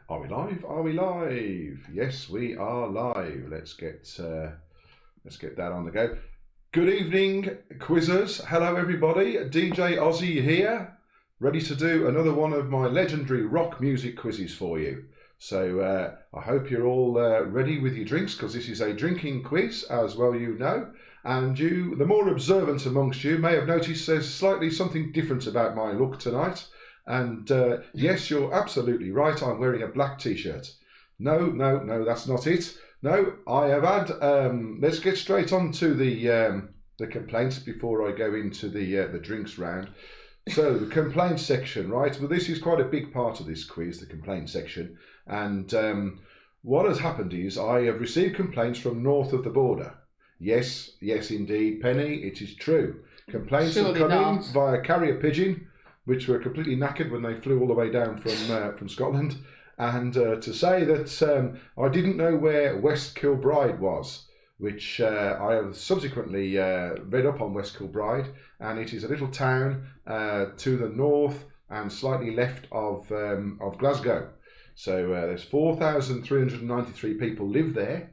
Are we live? Are we live? Yes, we are live. Let's get that on the go. Good evening, quizzers. Hello, everybody. DJ Ozzy here, ready to do another one of my legendary rock music quizzes for you. So I hope you're all ready with your drinks, because this is a drinking quiz, as well you know. And you, the more observant amongst you, may have noticed there's slightly something different about my look tonight. And yes, you're absolutely right. I'm wearing a black t-shirt. No, that's not it. No, I have had. Let's get straight on to the complaints before I go into the drinks round. So the complaints section, right? Well, this is quite a big part of this quiz, the complaint section. And what has happened is I have received complaints from north of the border. Yes, indeed, Penny, it is true. Complaints have come in via carrier pigeon, which were completely knackered when they flew all the way down from Scotland, and to say that I didn't know where West Kilbride was, which I have subsequently read up on West Kilbride, and it is a little town to the north and slightly left of Glasgow. So there's 4,393 people live there.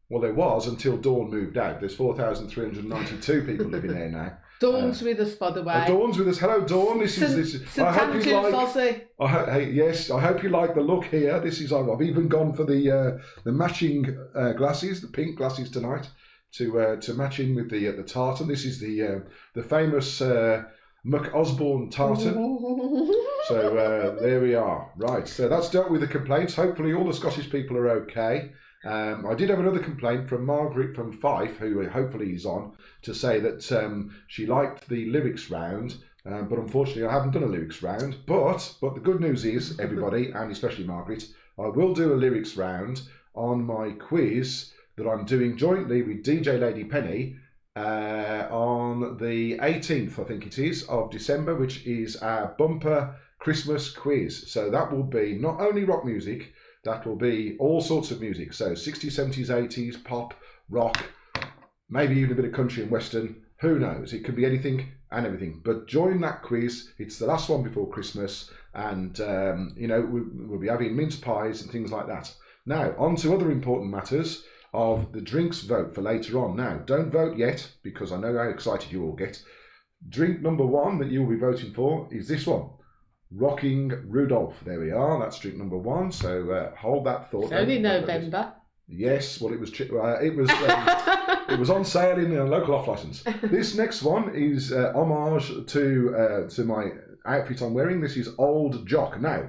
Well, there was until Dawn moved out. There's 4,392 people living there now. Dawn's with us, by the way. Dawn's with us. Hello, Dawn. This is. I hope you like. Ozzy. Yes, I hope you like the look here. This is. I've even gone for the matching glasses, the pink glasses tonight, to match in with the tartan. This is the famous McOsborne tartan. So there we are. Right. So that's dealt with the complaints. Hopefully, all the Scottish people are okay. I did have another complaint from Margaret from Fife, who hopefully is on, to say that she liked the lyrics round, but unfortunately I haven't done a lyrics round. But the good news is, everybody, and especially Margaret, I will do a lyrics round on my quiz that I'm doing jointly with DJ Lady Penny on the 18th, I think it is, of December, which is our bumper Christmas quiz. So that will be not only rock music, that will be all sorts of music. So 60s, 70s, 80s, pop, rock, maybe even a bit of country and western. Who knows? It could be anything and everything. But join that quiz. It's the last one before Christmas. And, we'll be having mince pies and things like that. Now, on to other important matters of the drinks vote for later on. Now, don't vote yet, because I know how excited you all get. Drink number one that you will be voting for is this one. Rocking Rudolf. There we are. That's drink number one. So hold that thought. It's only November. Yes. Well, it was it was on sale in a local off license. This next one is homage to my outfit I'm wearing. This is Old Jock. Now,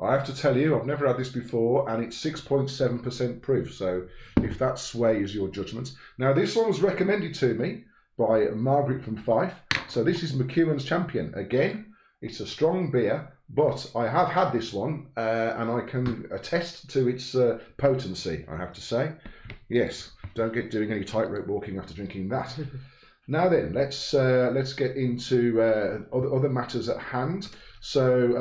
I have to tell you, I've never had this before, and it's 6.7% proof. So if that sways your judgment. Now, this one was recommended to me by Margaret from Fife. So this is McEwen's Champion again. It's a strong beer, but I have had this one, and I can attest to its potency, I have to say. Yes, don't get doing any tightrope walking after drinking that. Now then, let's get into other matters at hand. So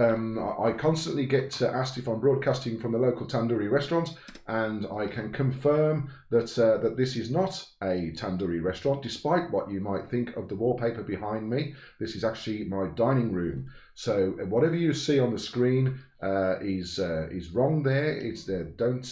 I constantly get asked if I'm broadcasting from the local tandoori restaurant, and I can confirm that this is not a tandoori restaurant, despite what you might think of the wallpaper behind me. This is actually my dining room. So whatever you see on the screen is wrong there. It's there. Don't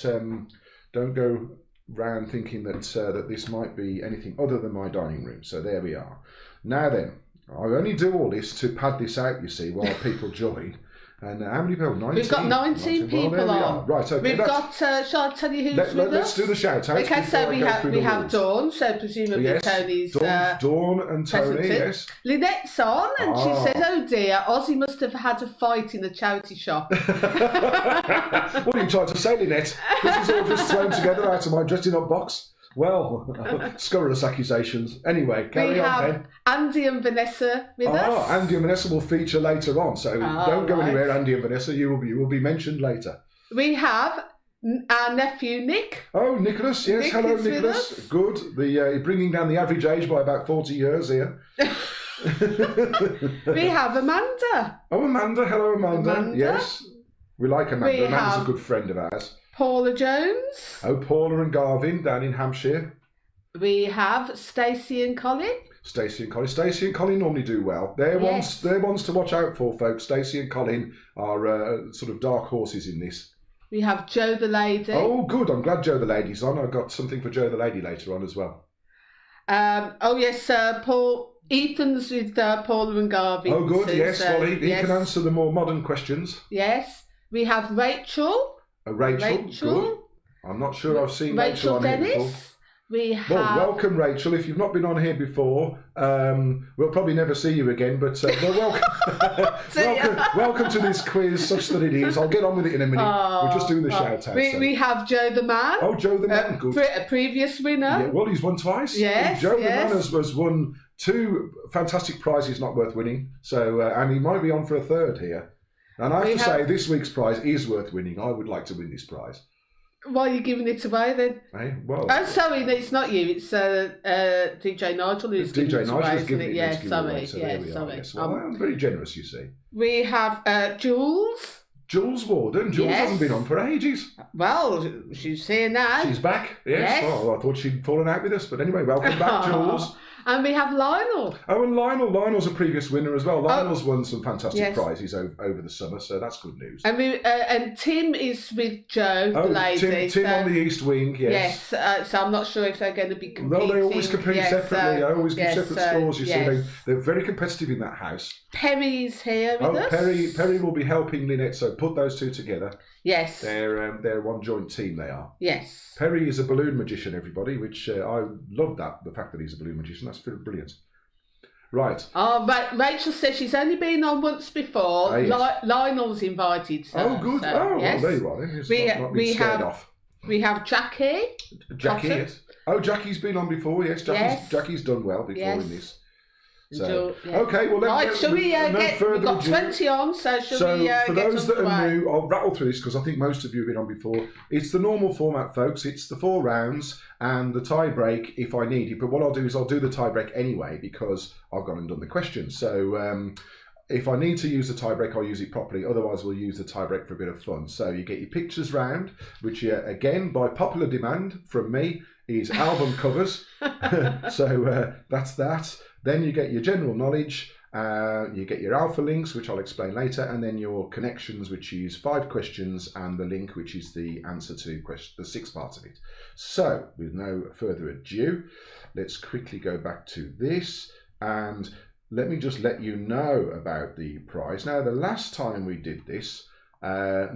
go round thinking that this might be anything other than my dining room. So there we are. Now then, I only do all this to pad this out, you see, while people join. And how many people? 19? We've got 19 people on. Right, okay. We've got, shall I tell you who's with us? Let's do the shout outs. Okay, so we have Dawn, so presumably yes, Tony's Dawn and Tony, yes. Lynette's on, and she says, oh dear, Ozzy must have had a fight in the charity shop. What are you trying to say, Lynette? This is all just thrown together out of my dressing up box. Well, scurrilous accusations. Anyway, carry on, Ben. We have Andy and Vanessa with us. Andy and Vanessa will feature later on, so don't go anywhere, Andy and Vanessa. You will be mentioned later. We have our nephew, Nick. Oh, Nicholas, yes. Hello, Nicholas. Good. Bringing down the average age by about 40 years here. We have Amanda. Oh, Amanda. Hello, Amanda. Yes. We like Amanda. Amanda's a good friend of ours. Paula Jones. Oh, Paula and Garvin down in Hampshire. We have Stacey and Colin. Stacey and Colin normally do well. They're ones to watch out for, folks. Stacey and Colin are sort of dark horses in this. We have Joe the Lady. Oh, good. I'm glad Joe the Lady's on. I've got something for Joe the Lady later on as well. Oh yes, Paul. Ethan's with Paula and Garvey. Oh, good. Yes, well, he can answer the more modern questions. Yes. We have Rachel. Rachel. Good. I'm not sure I've seen Rachel on Dennis. here before. We have... Well, welcome, Rachel. If you've not been on here before, we'll probably never see you again, but welcome. welcome to this quiz, such that it is. I'll get on with it in a minute. We're just doing the shout-out. We have Joe the Man. Oh, Joe the Man, good. A previous winner. Yeah, well, he's won twice. Yes, Joe the Man has won 2 fantastic prizes not worth winning, so and he might be on for a third here. And I have to say, this week's prize is worth winning. I would like to win this prize. Why are you giving it away then? Hey, well, oh, sorry, it's not you. It's DJ Nigel who's giving it away, isn't it? Yeah, sorry. Yes, well, I'm very generous, you see. We have Jules. Jules Warden. Jules hasn't been on for ages. Well, she's here now. She's back. Yes. Oh, I thought she'd fallen out with us, but anyway, welcome back, Jules. And we have Lionel. Oh, and Lionel's a previous winner as well. Lionel's won some fantastic prizes over the summer, so that's good news. And and Tim is with Joe, the lady. Tim on the East Wing, yes. Yes, so I'm not sure if they're going to be competing. No, they always compete separately. I always give separate scores, you see. They're very competitive in that house. Perry's here with us. Perry will be helping Lynette, so put those two together. Yes. They're one joint team, they are. Yes. Perry is a balloon magician, everybody, which I love the fact that he's a balloon magician. That's brilliant. Right. Oh, Rachel says she's only been on once before. Oh, yes. Lionel's invited. Oh, good. Well, there you are. Then. We have Jackie. Jackie, yes. Oh, Jackie's been on before, yes. Jackie's done well before in this. So, okay, well, shall we we've got 20 on, so shall we for those that are new, I'll rattle through this because I think most of you have been on before. It's the normal format, folks. It's the 4 rounds and the tie break if I need it. But what I'll do is I'll do the tie break anyway because I've gone and done the questions. So if I need to use the tie break, I'll use it properly. Otherwise, we'll use the tie break for a bit of fun. So you get your pictures round, which again, by popular demand from me, is album covers. So that's that. Then you get your general knowledge, you get your alpha links, which I'll explain later, and then your connections, which is 5 questions, and the link, which is the answer to the 6 parts of it. So, with no further ado, let's quickly go back to this, and let me just let you know about the prize. Now, the last time we did this,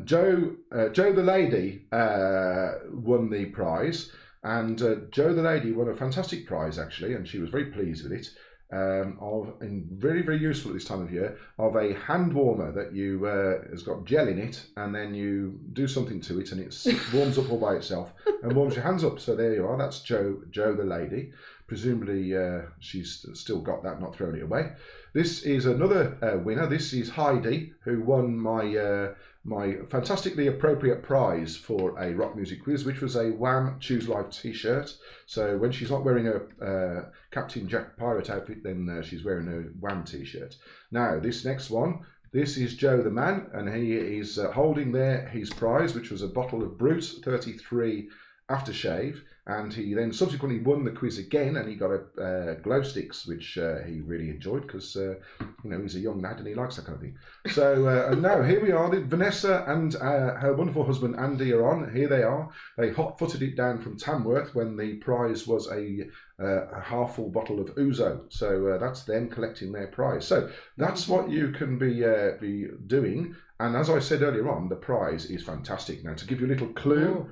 Joe the Lady won the prize, and Joe the Lady won a fantastic prize, actually, and she was very pleased with it. And very, very useful at this time of year, of a hand warmer that you has got gel in it, and then you do something to it and it warms up all by itself and warms your hands up. So there you are, that's Joe the Lady. Presumably she's still got that, not thrown it away. This is another winner. This is Heidi, who won my fantastically appropriate prize for a rock music quiz, which was a Wham! Choose Life t-shirt. So when she's not wearing a Captain Jack Pirate outfit, then she's wearing a Wham! T-shirt. Now, this next one, this is Joe the Man, and he is holding there his prize, which was a bottle of Brut 33 aftershave. And he then subsequently won the quiz again, and he got a glow sticks, which he really enjoyed because he's a young lad and he likes that kind of thing. So and now here we are. Vanessa and her wonderful husband Andy are on. Here they are. They hot-footed it down from Tamworth when the prize was a half-full bottle of Ouzo. So that's them collecting their prize. So that's what you can be doing. And as I said earlier on, the prize is fantastic. Now, to give you a little clue,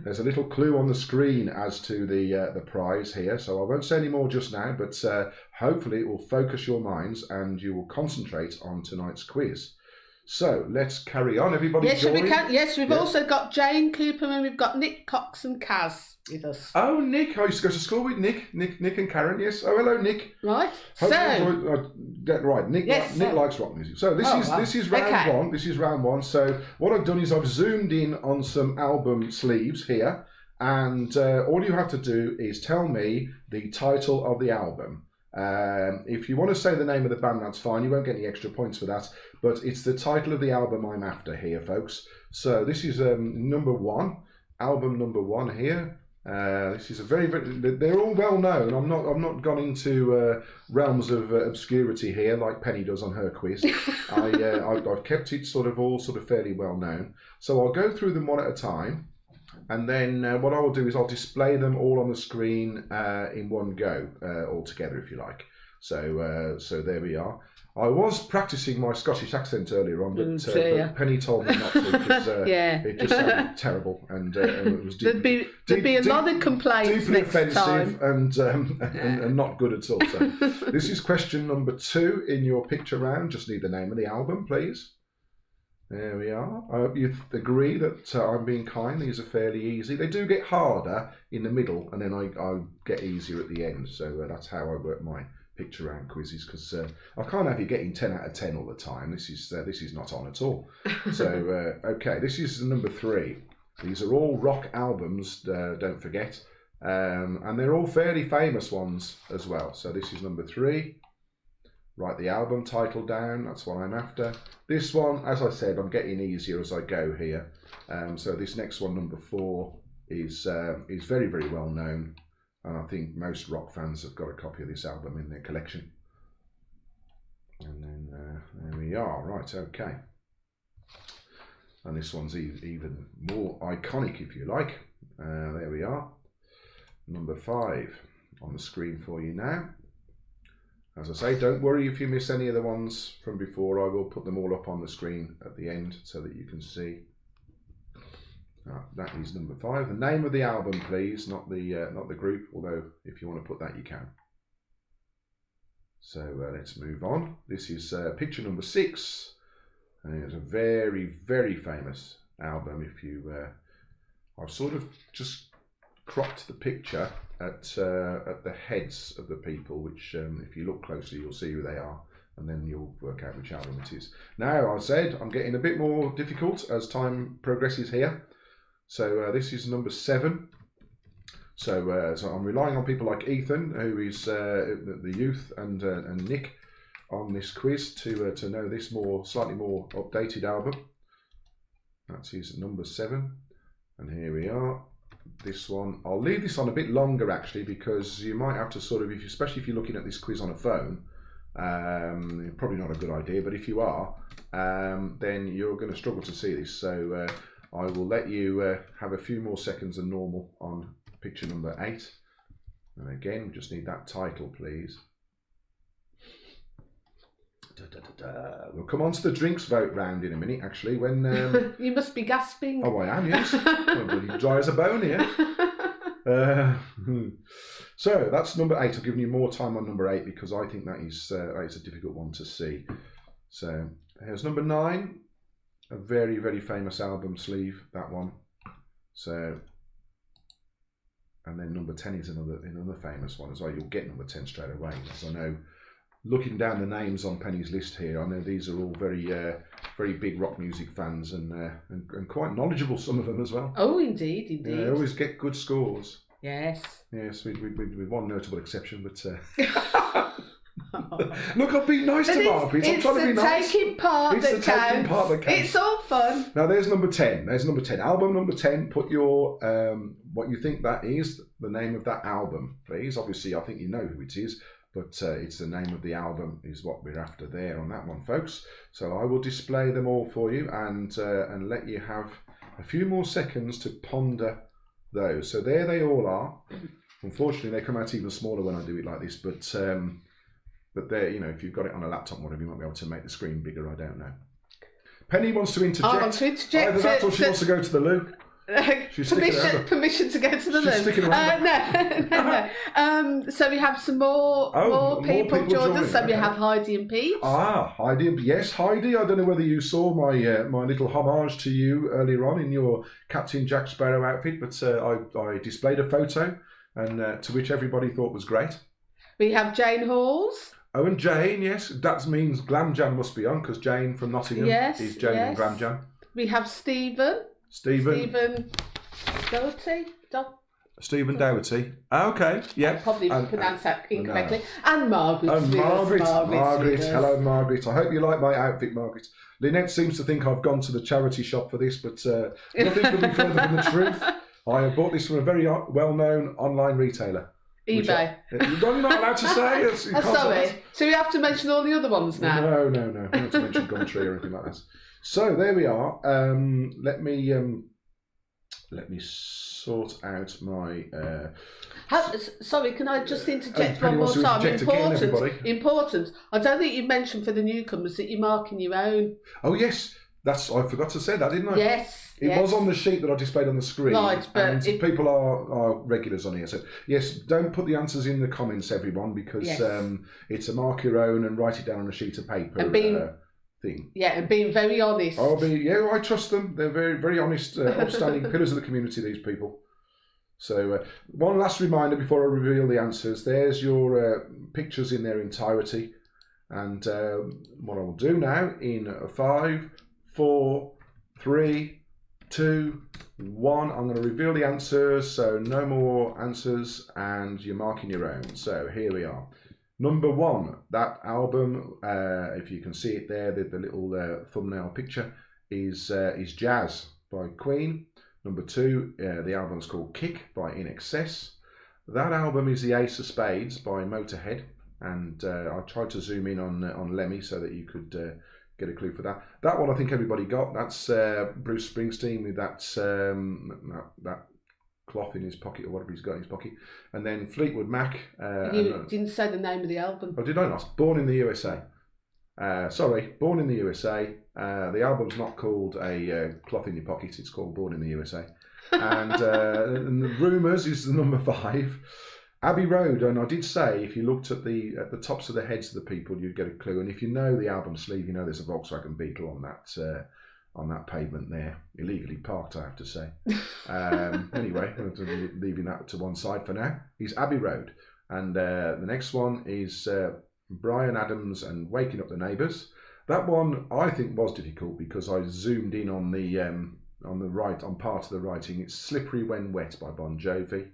there's a little clue on the screen as to the prize here. So I won't say any more just now, but hopefully it will focus your minds and you will concentrate on tonight's quiz. So let's carry on. Everybody join. Yes, we've also got Jane Cooper and we've got Nick Cox and Kaz with us. Oh, Nick. I used to go to school with Nick and Karen, yes. Oh, hello, Nick. Right. Right, Nick likes rock music. So this is round one. This is round one. So what I've done is I've zoomed in on some album sleeves here, and all you have to do is tell me the title of the album. If you want to say the name of the band, that's fine. You won't get any extra points for that. But it's the title of the album I'm after here, folks. So this is number 1, album number 1 here. This is a very, they're all well known. I'm not gone into realms of obscurity here like Penny does on her quiz. I've kept it all fairly well known. So I'll go through them one at a time, and then what I will do is I'll display them all on the screen in one go, all together, if you like. So there we are. I was practicing my Scottish accent earlier on, but Penny told me not to because it just sounded terrible, and it was there'd be a lot of complaints deeply next offensive time. and not good at all. So this is question number 2 in your picture round. Just need the name of the album, please. There we are. I hope you agree that I'm being kind. These are fairly easy. They do get harder in the middle, and then I get easier at the end. So that's how I work my picture round quizzes, because I can't have you getting 10 out of 10 all the time. This is not on at all. So okay, this is number 3. These are all rock albums, don't forget, and they're all fairly famous ones as well. So this is number 3. Write the album title down. That's what I'm after. This one, as I said, I'm getting easier as I go here. So this next one, number 4, is very, very well known. And I think most rock fans have got a copy of this album in their collection. And then there we are. Right, okay. And this one's even more iconic, if you like. There we are. Number 5 on the screen for you now. As I say, don't worry if you miss any of the ones from before. I will put them all up on the screen at the end so that you can see. That is number 5. The name of the album, please, not the group. Although, if you want to put that, you can. So let's move on. This is picture number 6, and it's a very, very famous album. If you, I've sort of just cropped the picture at the heads of the people, which, if you look closely, you'll see who they are. And then you'll work out which album it is. Now, I said I'm getting a bit more difficult as time progresses here. So this is number 7. So I'm relying on people like Ethan, who is the youth, and Nick on this quiz to know this slightly more updated album. That's his number 7, and here we are. This one, I'll leave this on a bit longer actually, because you might have to especially if you're looking at this quiz on a phone. Probably not a good idea, but if you are, then you're going to struggle to see this. So I will let you have a few more seconds than normal on picture number 8. And again, we just need that title, please. We'll come on to the drinks vote round in a minute, actually. When you must be gasping. Oh, I am, yes. I'm bloody dry as a bone here. So that's number 8. I've given you more time on number 8 because I think that is a difficult one to see. So here's number 9. A very, very famous album sleeve, that one. So, and then number 10 is another famous one as well. You'll get number 10 straight away, as I know. Looking down the names on Penny's list here, I know these are all very, very big rock music fans and quite knowledgeable, some of them as well. Oh, indeed, indeed. They always get good scores. Yes. Yes, with one notable exception, but. Look, I'm being nice to Margaret. I'm trying to be nice. It's the taking part that counts. It's all fun. Now, there's number 10. There's number 10. Album number 10. Put your what you think that is, the name of that album, please. Obviously, I think you know who it is, but it's the name of the album is what we're after there on that one, folks. So I will display them all for you and let you have a few more seconds to ponder those. So there they all are. Unfortunately, they come out even smaller when I do it like this, but there, you know, if you've got it on a laptop or whatever, you might be able to make the screen bigger. I don't know. Penny wants to interject. I want to interject. Either that or she wants to go to the loo. Permission to go to the loo. She's sticking around. No. So we have some more people joined us. So we have Heidi and Pete. Heidi. Yes, Heidi. I don't know whether you saw my little homage to you earlier on in your Captain Jack Sparrow outfit, but I displayed a photo, and to which everybody thought was great. We have Jane Halls. Oh, and Jane, yes. That means Glam Jam must be on, because Jane from Nottingham is Jane in Glam Jam. We have Stephen Doherty. Stephen Doherty. Okay, yeah. I probably pronounced that incorrectly. And Margaret. And Margaret. Hello, Margaret. I hope you like my outfit, Margaret. Lynette seems to think I've gone to the charity shop for this, but nothing could be further from the truth. I have bought this from a very well-known online retailer. eBay. I'm not allowed to say. Sorry. So we have to mention all the other ones now? No. We don't have to mention Gumtree or anything like that. So there we are. Let me sort out my. Sorry, can I just interject one more time? Important. I don't think you mentioned for the newcomers that you're marking your own. Oh yes, I forgot to say that, didn't I? Yes. It was on the sheet that I displayed on the screen. Right, but and people are regulars on here. So yes, don't put the answers in the comments, everyone, because it's a mark your own and write it down on a sheet of paper. And thing. Yeah, and being very honest. I trust them. They're very, very honest, upstanding pillars of the community, these people. So one last reminder before I reveal the answers. There's your pictures in their entirety. And what I will do now in 5, 4, 3, 2, 1, I'm going to reveal the answers. So no more answers and you're marking your own. So here we are. Number 1, that album, if you can see it there, the little thumbnail picture, is Jazz by Queen. Number 2, the album's called Kick by In Excess. That album is the Ace of Spades by Motorhead. And I tried to zoom in on Lemmy so that you could get a clue for that. That one I think everybody got. That's Bruce Springsteen with that cloth in his pocket or whatever he's got in his pocket. And then Fleetwood Mac. You didn't say the name of the album. Oh, did I not? Born in the USA. Born in the USA. The album's not called a cloth in your pocket. It's called Born in the USA. And the Rumours is the number 5. Abbey Road, and I did say if you looked at the tops of the heads of the people, you'd get a clue. And if you know the album sleeve, you know there's a Volkswagen Beetle on that pavement there, illegally parked, I have to say. Anyway, leaving that to one side for now. Is Abbey Road, and the next one is Bryan Adams and Waking Up the Neighbours. That one I think was difficult because I zoomed in on part of the writing. It's Slippery When Wet by Bon Jovi.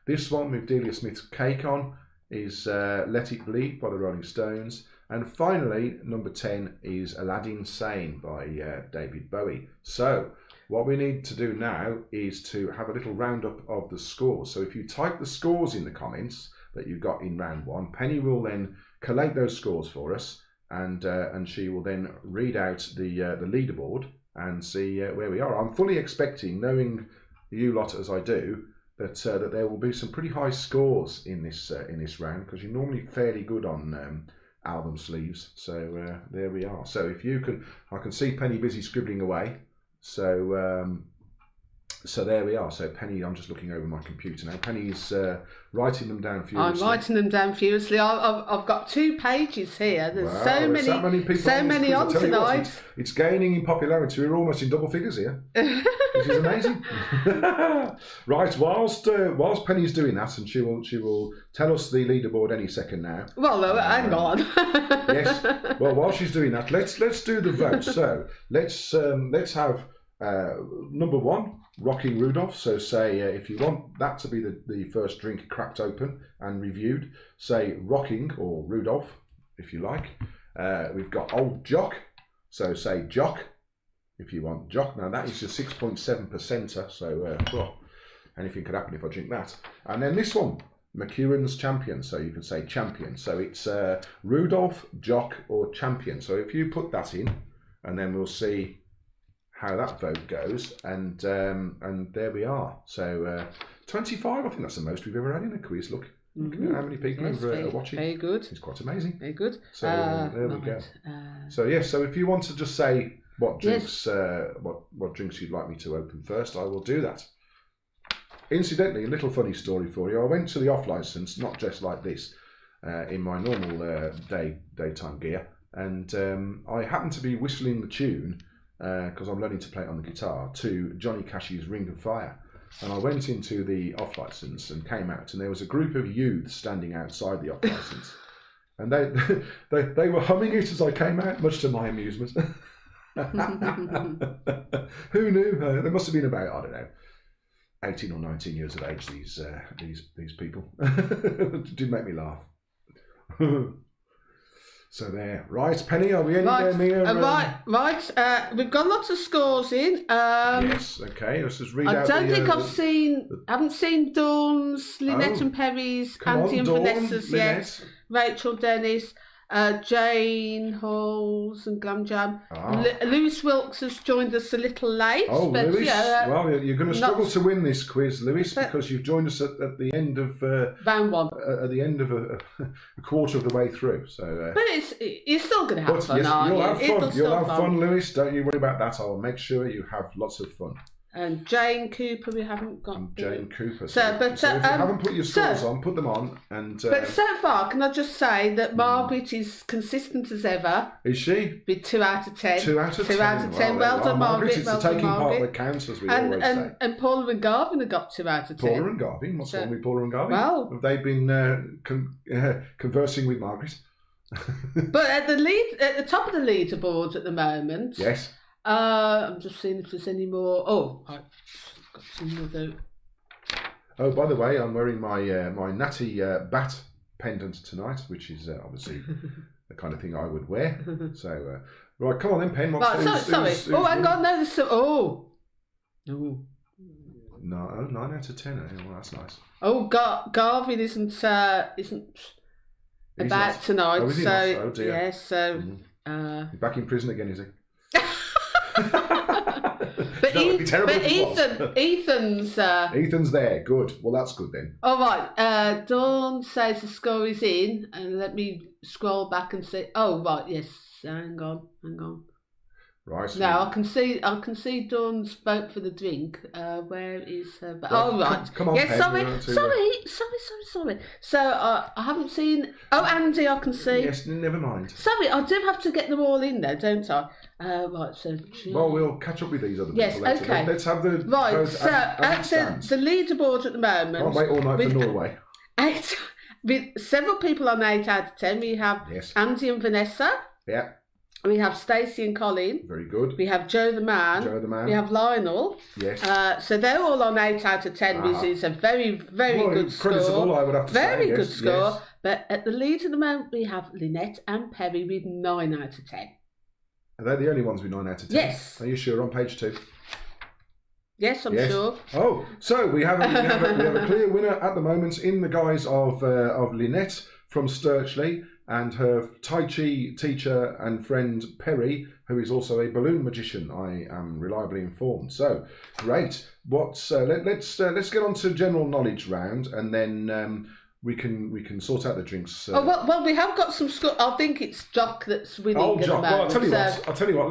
This one with Delia Smith's Cake on is Let It Bleed by the Rolling Stones. And finally, number 10 is Aladdin Sane by David Bowie. So what we need to do now is to have a little roundup of the scores. So if you type the scores in the comments that you got in round 1, Penny will then collate those scores for us, and she will then read out the leaderboard and see where we are. I'm fully expecting, knowing you lot as I do, that there will be some pretty high scores in this round, because you're normally fairly good on album sleeves. So there we are. So if you can, I can see Penny busy scribbling away. So there we are. So Penny, I'm just looking over my computer now. Penny's writing them down furiously. I'm writing them down furiously. I've got 2 pages here. There's so many on tonight. It's gaining in popularity. We're almost in double figures here, which is amazing. Right, whilst Penny's doing that, and she will tell us the leaderboard any second now. Well, hang on. Yes. Well, while she's doing that, let's do the vote. So let's have number 1. Rocking Rudolf. So say if you want that to be the first drink cracked open and reviewed, say Rocking or Rudolf if you like. We've got Old Jock, so say Jock if you want Jock. Now that is a 6.7%, so anything could happen if I drink that. And then this one, McEwen's Champion, so you can say Champion. So it's Rudolf, Jock or Champion. So if you put that in, and then we'll see how that vote goes, and there we are. So 25, I think that's the most we've ever had in a quiz. Look at how many people are watching. Very good. It's quite amazing. Very good. So there we go. So yes, so if you want to just say what drinks what drinks you'd like me to open first, I will do that. Incidentally, a little funny story for you. I went to the off license, not dressed like this, in my normal daytime gear, and I happened to be whistling the tune, because I'm learning to play it on the guitar, to Johnny Cash's Ring of Fire. And I went into the off license and came out, and there was a group of youths standing outside the off license, and they were humming it as I came out, much to my amusement. Who knew? They must have been about, I don't know, 18 or 19 years of age. These people. It did make me laugh. So there. Right, Penny, are we anywhere near... Right. We've got lots of scores in. Yes, okay. Let's just read out haven't seen Dawn's, Lynette and Perry's, Andy and Vanessa's yet. Rachel Dennis, Jane Halls and Glam Jam. Lewis Wilkes has joined us a little late. Oh, but, Lewis. Well, you're going to struggle to win this quiz, Lewis, because you've joined us at the end of... round one. At the end of a quarter of the way through. So, but you're still going to have fun, aren't you? You'll have fun, Lewis. Don't you worry about that. I'll make sure you have lots of fun. And Jane Cooper, we haven't got. And Jane Cooper. So if you haven't put your scores on, put them on. But so far, can I just say that Margaret is consistent as ever. Is she? With 2 out of 10. 2 out of 10. 2 out of 10. Well done, Margaret. It's the taking part that counts, as we always say. And Paula and Garvin have got 2 out of 10. Paula and Garvin? What's wrong with Paula and Garvin? Well, have they been conversing with Margaret? But at the top of the leaderboard at the moment. Yes. I'm just seeing if there's any more. Oh, I've got some other. Oh, by the way, I'm wearing my my natty bat pendant tonight, which is obviously the kind of thing I would wear. So, right, come on then, Pen. Sorry. Hang on. No, there's No, 9 out of 10. Well, that's nice. Oh, Garvin isn't about tonight. Oh, is he so not? Oh dear. Yes. So. He's back in prison again, is he? But Ethan's Ethan's there. Good. Well, that's good then. All right. Dawn says the score is in, and let me scroll back and see. Oh, right. Yes. Hang on. Right. So now I can see Dawn's vote for the drink. Where is her? Oh, right. Come on. Yes. Sorry. So I haven't seen. Oh, Andy, I can see. Yes. Never mind. Sorry, I do have to get them all in there, don't I? Right. So. Well, we'll catch up with these other people later. Okay. Let's have the right. So the leaderboard at the moment. Can't wait all night for Norway. With several people on 8 out of 10. We have Andy and Vanessa. Yeah. We have Stacey and Colin. Very good. We have Joe the Man. We have Lionel. Yes. So they're all on 8 out of 10, which is a very, very good score. Creditable, I would have to say. Very good score. Yes. But at the lead at the moment, we have Lynette and Perry with 9 out of 10. Are they the only ones with 9 out of 10? Yes. Are you sure? On page 2? Yes, I'm sure. Oh, so we have a clear winner at the moment in the guise of Lynette from Sturchley, and her Tai Chi teacher and friend Perry, who is also a balloon magician, I am reliably informed. So, great. Let's get on to general knowledge round, and then we can sort out the drinks. Well, we have got some. I think it's Jock that's winning. Old Jock. Well, I'll tell you what.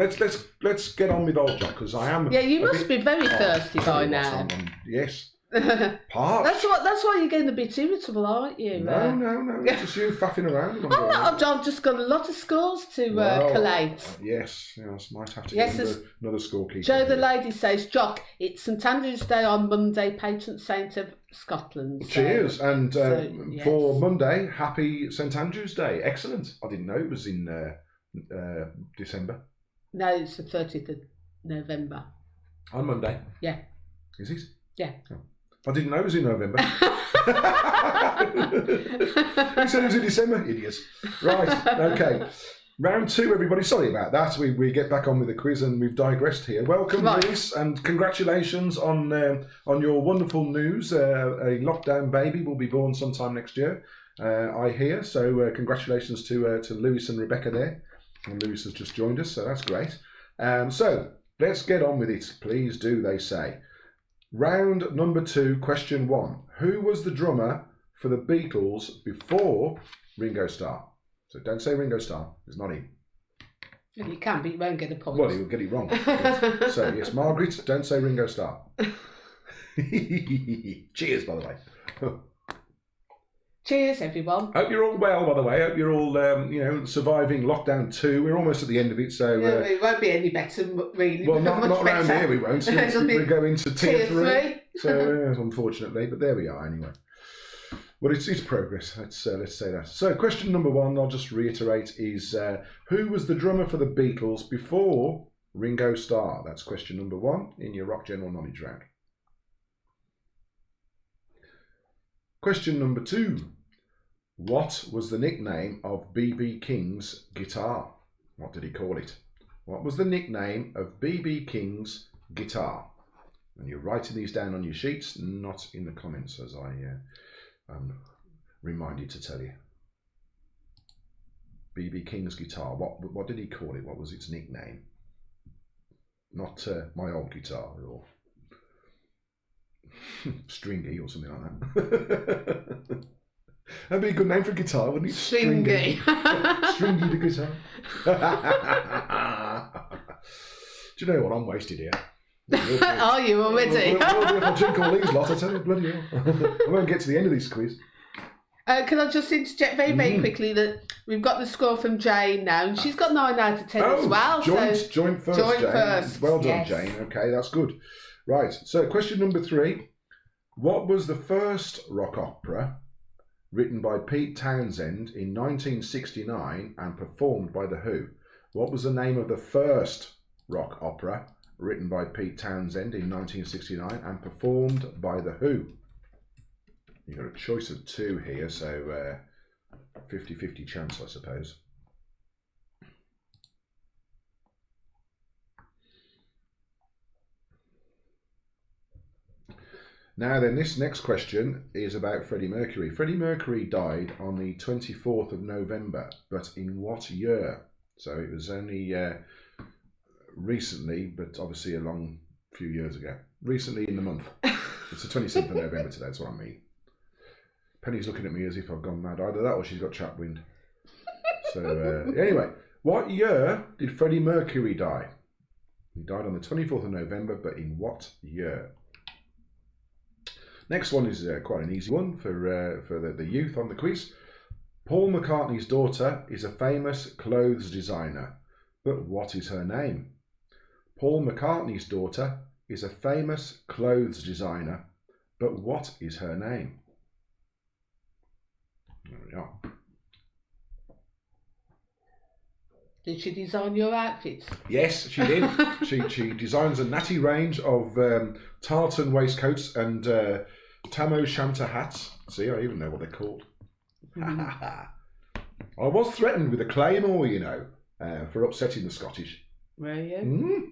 Let's get on with old Jock, because I am. Yeah, you must be very thirsty by now. Yes. That's why you're getting a bit irritable, aren't you? No. It's just you faffing around. I've just got a lot of scores to collate. Yes, might have to get another scorekeeper. Joe the lady says, Jock, it's St Andrew's Day on Monday, patron saint of Scotland. Cheers, and for Monday, happy St Andrew's Day. Excellent. I didn't know it was in December. No, it's the 30th of November. On Monday? Yeah. Is it? Yeah. Oh. I didn't know it was in November. You said it was in December? Idiots. Right, okay. Round 2, everybody. Sorry about that. We get back on with the quiz, and we've digressed here. Welcome, Reese, and congratulations on your wonderful news. A lockdown baby will be born sometime next year, I hear. So congratulations to Lewis and Rebecca there. And Lewis has just joined us, so that's great. So let's get on with it. Please do, they say. Round number 2, question 1. Who was the drummer for the Beatles before Ringo Starr? So don't say Ringo Starr. It's not him. Well, you can, but you won't get a point. Well, he will get it wrong. Yes. So, yes, Margaret, don't say Ringo Starr. Cheers, by the way. Cheers, everyone. Hope you're all well, by the way. Hope you're all, surviving lockdown 2. We're almost at the end of it, so... it won't be any better, really. Well, not around here, we won't. We go into tier 3. So, unfortunately, but there we are anyway. Well, it's progress. Let's say that. So, question number 1, I'll just reiterate, is who was the drummer for the Beatles before Ringo Starr? That's question number 1 in your Rock General Knowledge round. Question number 2. What was the nickname of B.B. King's guitar? What did he call it? What was the nickname of B.B. King's guitar? And you're writing these down on your sheets, not in the comments, as I reminded to tell you. B.B. King's guitar. What did he call it? What was its nickname? Not my old guitar or Stringy or something like that. That'd be a good name for a guitar, wouldn't it? Stringy. Stringy the guitar. Do you know what? I'm wasted here. Are you already? Well, if I drink all these lots, I tell you, bloody hell. I won't get to the end of this quiz. Can I just interject very quickly that we've got the score from Jane now, and she's got 9 out of 10 as well. Joint first, Jane. First. Well done, Yes. Jane. Okay, that's good. Right, so question number 3. What was the first rock opera written by Pete Townsend in 1969 and performed by The Who? What was the name of the first rock opera written by Pete Townsend in 1969 and performed by The Who? You've got a choice of 2 here, so 50-50 chance, I suppose. Now then, this next question is about Freddie Mercury. Freddie Mercury died on the 24th of November, but in what year? So it was only recently, but obviously a long few years ago. Recently in the month. It's the 27th of November today, that's what I mean. Penny's looking at me as if I've gone mad. Either that or she's got chap wind. So anyway, what year did Freddie Mercury die? He died on the 24th of November, but in what year? Next one is quite an easy one for the youth on the quiz. Paul McCartney's daughter is a famous clothes designer, but what is her name? Paul McCartney's daughter is a famous clothes designer, but what is her name? There we are. Did she design your outfits? Yes, she did. she designs a natty range of tartan waistcoats and tam o' shanter hats. See, I even know what they're called. I was threatened with a claymore, you know, for upsetting the Scottish. Were you?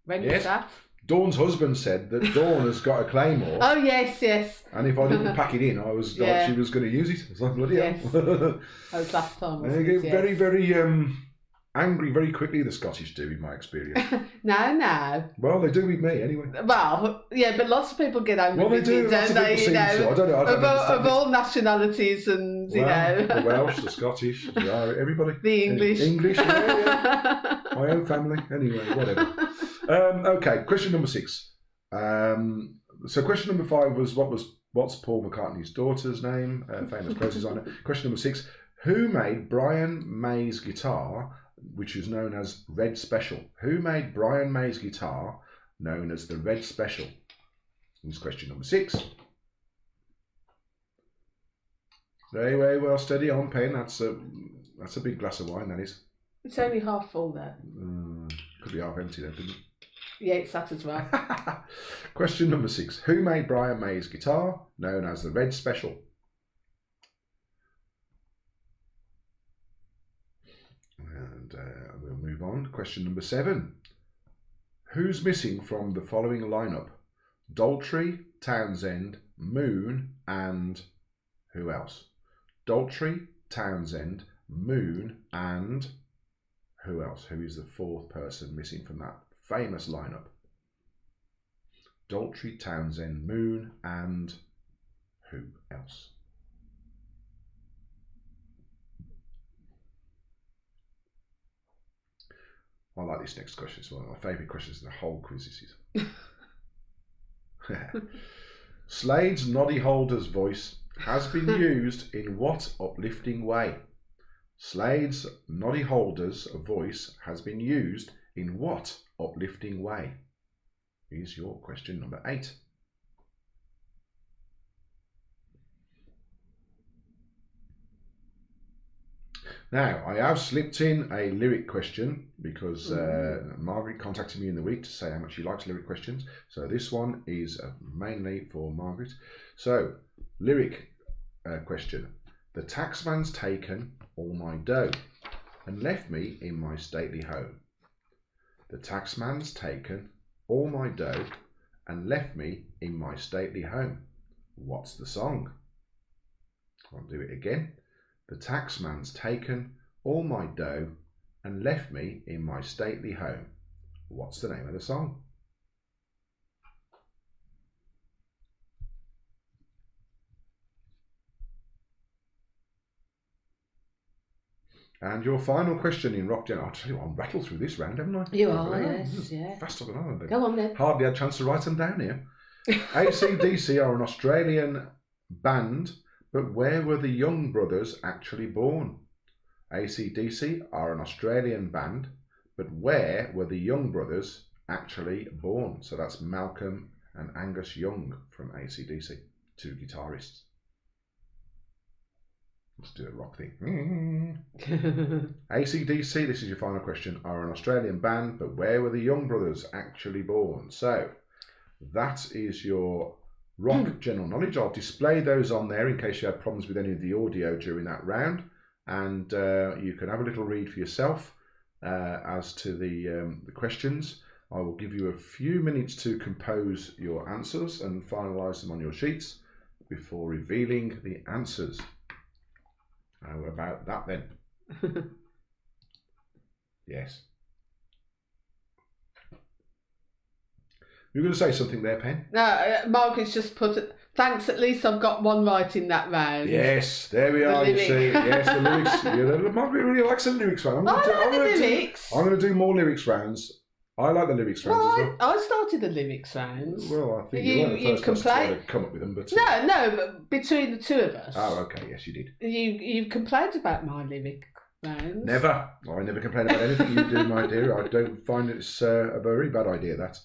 When was that? Dawn's husband said that Dawn has got a claymore. Oh, yes, yes. And if I didn't pack it in, I was like, she was going to use it. I was like, bloody hell. That was last time. They get very, very angry very quickly, the Scottish do, in my experience. No. Well, they do with me anyway. Well, yeah, but lots of people get angry. Well, they do. Lots of people seem to. I don't know. Of all nationalities and, you know. The Welsh, the Scottish, everybody. The English. English, yeah. My own family. Anyway, whatever. Okay, question number 6. So question number 5 was what's Paul McCartney's daughter's name? Famous clothes designer. Question number 6. Who made Brian May's guitar, which is known as Red Special? Who made Brian May's guitar known as the Red Special? This is question number 6. Very, very well. Steady on, pen. That's a big glass of wine, that is. It's only half full there. Could be half empty then, couldn't it? Yeah, it's that as well. Question number 6. Who made Brian May's guitar known as the Red Special? And we'll move on. Question number 7. Who's missing from the following lineup? Daltrey, Townsend, Moon, and who else? Daltrey, Townsend, Moon, and who else? Who is the 4th person missing from that famous lineup? Daltrey, Townsend, Moon, and who else? I like this next question. It's one of my favourite questions in the whole quiz. This is. Slade's Noddy Holder's voice has been used in what uplifting way? Slade's Noddy Holder's voice has been used in what uplifting way? Is your question number 8. Now, I have slipped in a lyric question because Margaret contacted me in the week to say how much she likes lyric questions. So this one is mainly for Margaret. So, lyric question. The taxman's taken all my dough and left me in my stately home. The taxman's taken all my dough and left me in my stately home. What's the song? I'll do it again. The taxman's taken all my dough and left me in my stately home. What's the name of the song? And your final question in Rock Gen. I'll tell you what, I'm rattled through this round, haven't I? You are, yes, yeah. Faster than I am. Go on then. Hardly had a chance to write them down here. AC/DC are an Australian band, but where were the Young Brothers actually born? AC/DC are an Australian band, but where were the Young Brothers actually born? So that's Malcolm and Angus Young from AC/DC, two guitarists. Let's do a rock thing. AC/DC, this is your final question, are an Australian band, but where were the Young Brothers actually born? So that is your rock general knowledge. I'll display those on there in case you had problems with any of the audio during that round, and you can have a little read for yourself as to the questions. I will give you a few minutes to compose your answers and finalise them on your sheets before revealing the answers. How about that then? Yes. You were going to say something there, Pen? No, Margaret's just put it. Thanks, at least I've got one right in that round. Yes, there we are, you see. Yes, the lyrics. Margaret really likes the lyrics round. I like the lyrics. I'm going to do more lyrics rounds. I like the lyrics rounds as well. I started the lyrics rounds. Well, I think you weren't the first person to come up with them. But No, but between the two of us. Oh, okay, yes, you did. You complained about my lyric rounds. Never. I never complain about anything you do, my dear. I don't find it's a very bad idea, that.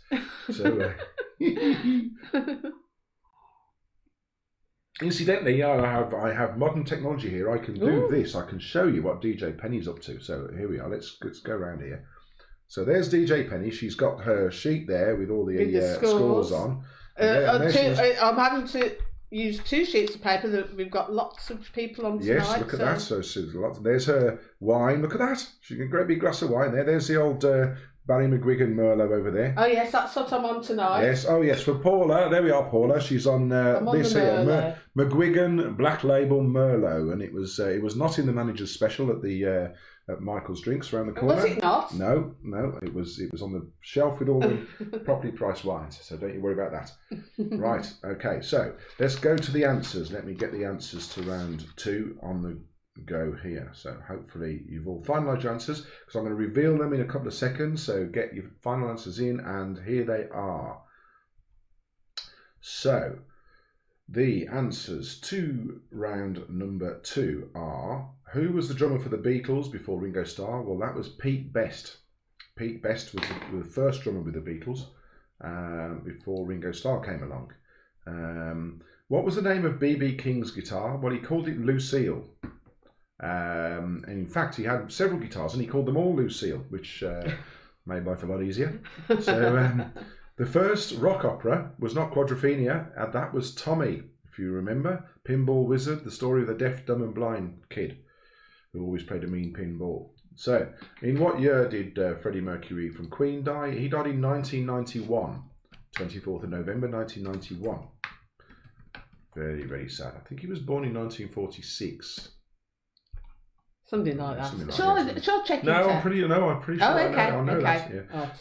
So, incidentally, I have modern technology here. I can do this. I can show you what DJ Penny's up to. So here we are. Let's go around here. So there's DJ Penny. She's got her sheet there with all the scores on. I'm having to use 2 sheets of paper. We've got lots of people on tonight. Yes, look at that. So there's her wine. Look at that. She's got a great big glass of wine there. There's the old Barry McGuigan Merlot over there. Oh yes, that's what I'm on tonight. Yes. Oh yes, for Paula. There we are, Paula. She's on this here, McGuigan Black Label Merlot, and it was not in the manager's special at the at Michael's Drinks around the corner. Was it not? No, it was on the shelf with all the properly priced wines. So don't you worry about that. Right. Okay. So let's go to the answers. Let me get the answers to round 2 on the go here. So hopefully you've all finalised your answers, because I'm going to reveal them in a couple of seconds. So get your final answers in, and here they are. So the answers to round number 2 are: who was the drummer for the Beatles before Ringo Starr? Well, that was Pete Best. Pete Best was the first drummer with the Beatles before Ringo Starr came along. What was the name of B.B. King's guitar? Well, he called it Lucille. And in fact, he had several guitars and he called them all Lucille, which made life a lot easier. So the first rock opera was not Quadrophenia, and that was Tommy, if you remember. Pinball Wizard, the story of the deaf, dumb and blind kid who always played a mean pinball. So, in what year did Freddie Mercury from Queen die? He died in 1991, 24th of November 1991. Very, very sad. I think he was born in 1946. Something like that. Shall I check it? I'm pretty sure. Oh, okay. I know that.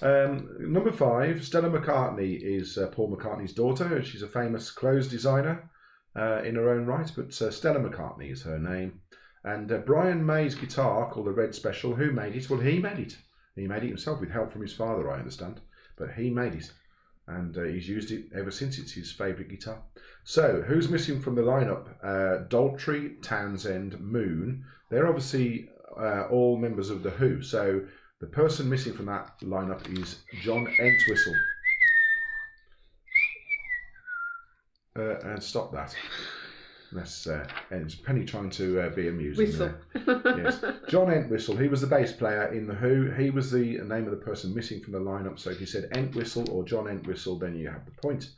Yeah. Number 5, Stella McCartney is Paul McCartney's daughter. She's a famous clothes designer in her own right, but Stella McCartney is her name. And Brian May's guitar, called the Red Special, who made it? Well, he made it. He made it himself with help from his father, I understand. But he made it. And he's used it ever since. It's his favourite guitar. So, who's missing from the lineup? Daltrey, Townsend, Moon. They're obviously all members of The Who. So, the person missing from that lineup is John Entwistle. And stop that. That's it's Penny trying to be amusing. Whistle. Yes, John Entwistle. He was the bass player in The Who. He was the name of the person missing from the lineup. So if you said Entwistle or John Entwistle, then you have the point.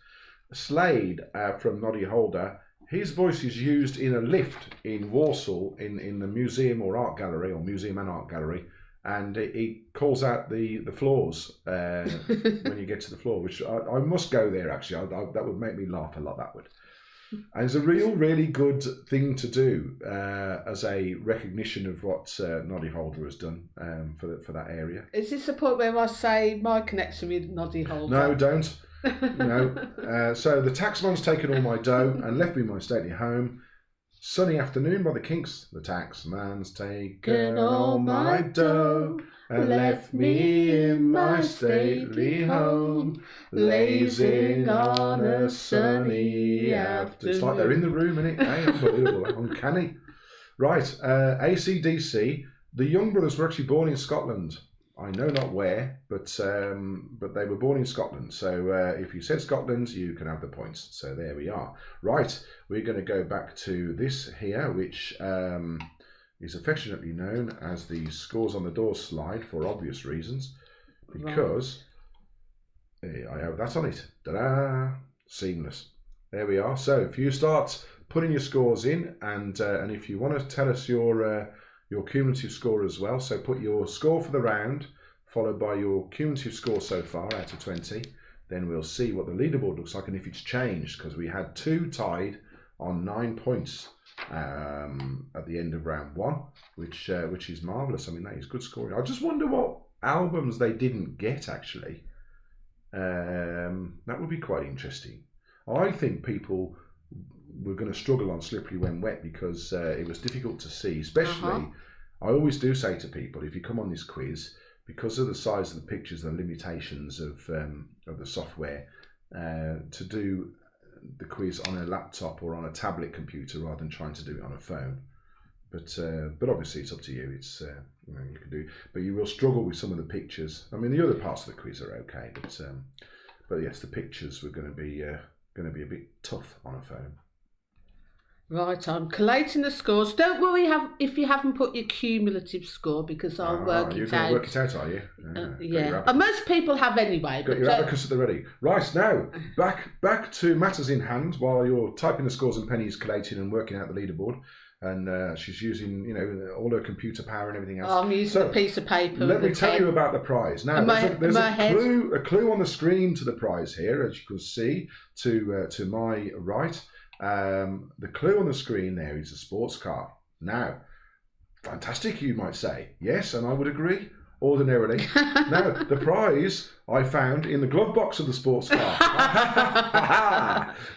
Slade from Noddy Holder His voice is used in a lift in Warsaw in the museum or art gallery, or museum and art gallery, and he calls out the floors when you get to the floor, which I must go there actually. That would make me laugh a lot, that would. And it's a really good thing to do as a recognition of what Noddy Holder has done for that area. Is this the point where I say my connection with Noddy Holder? No, don't. No. So the taxman's taken all my dough and left me my stately home. Sunny afternoon by the Kinks. The taxman's taken all my dough and left me in my stately home, lazing on a sunny afternoon. It's like they're in the room, isn't it? Hey, unbelievable, uncanny. Right, AC/DC. The Young Brothers were actually born in Scotland. I know not where, but they were born in Scotland. So if you said Scotland, you can have the points. So there we are. Right, we're going to go back to this here, which is affectionately known as the Scores on the Door slide for obvious reasons, because I have that on it. Ta-da! Seamless. There we are. So if you start putting your scores in, and if you want to tell us your cumulative score as well, so put your score for the round followed by your cumulative score so far out of 20, then we'll see what the leaderboard looks like and if it's changed, because we had 2 tied on 9 points at the end of round 1, which is marvellous. I mean, that is good scoring. I just wonder what albums they didn't get actually. That would be quite interesting. I think people were going to struggle on Slippery When Wet because it was difficult to see, especially, I always do say to people, if you come on this quiz, because of the size of the pictures and the limitations of the software, to do the quiz on a laptop or on a tablet computer rather than trying to do it on a phone. But obviously it's up to you. It's you can do, but you will struggle with some of the pictures. I mean, the other parts of the quiz are okay, but yes, the pictures were going to be a bit tough on a phone. Right, I'm collating the scores. Don't worry if you haven't put your cumulative score, because I'll work it out. You're going to work it out, are you? Yeah. And most people have anyway. Got your abacus at the ready. Right, now, back to matters in hand while you're typing the scores and Penny's collating and working out the leaderboard. And she's using, all her computer power and everything else. I'm using a piece of paper. Let me tell you about the prize. Now, there's a clue on the screen to the prize here, as you can see, to my right. The clue on the screen there is a sports car. Now, fantastic, you might say. Yes, and I would agree, ordinarily. Now, the prize I found in the glove box of the sports car.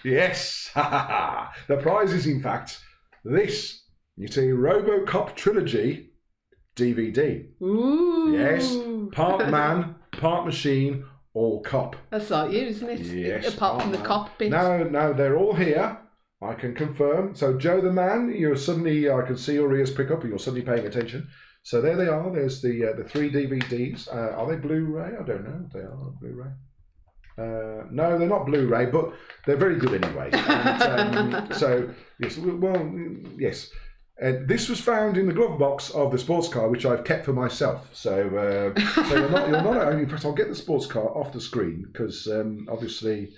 Yes, the prize is, in fact, this. It's a RoboCop trilogy DVD. Ooh. Yes, part man, part machine, all cop. That's like you, isn't it? Yes. Apart from the cop bit. Now they're all here. I can confirm. So Joe the man, I can see your ears prick up and you're suddenly paying attention. So there they are. There's the 3 DVDs. Are they Blu-ray? I don't know if they are Blu-ray. No, they're not Blu-ray, but they're very good anyway. And, so yes. This was found in the glove box of the sports car, which I've kept for myself. So you're not only. In fact, I'll get the sports car off the screen because obviously,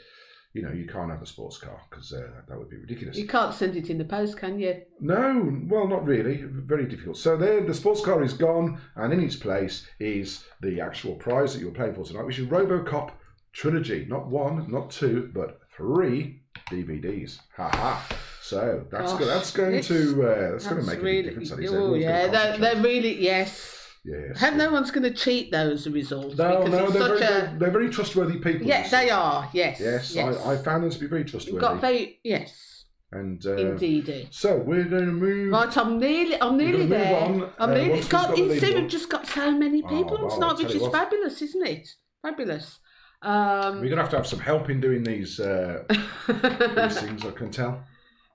you can't have a sports car because that would be ridiculous. You can't send it in the post, can you? No, well, not really. Very difficult. So there, the sports car is gone, and in its place is the actual prize that you're playing for tonight, which is RoboCop trilogy. Not 1, not 2, but 3 DVDs. Ha ha. So that's going to make a big difference. Oh yeah, they're really yes. Yes. No one's going to cheat those results. No, they're very trustworthy people. Yes, they are. Yes. Yes. I found them to be very trustworthy. Yes. And indeed. So we're going to move. Right, I'm nearly there. I'm nearly. We've just got so many people tonight, which is fabulous, isn't it? Fabulous. We're going to have some help in doing these things, I can tell.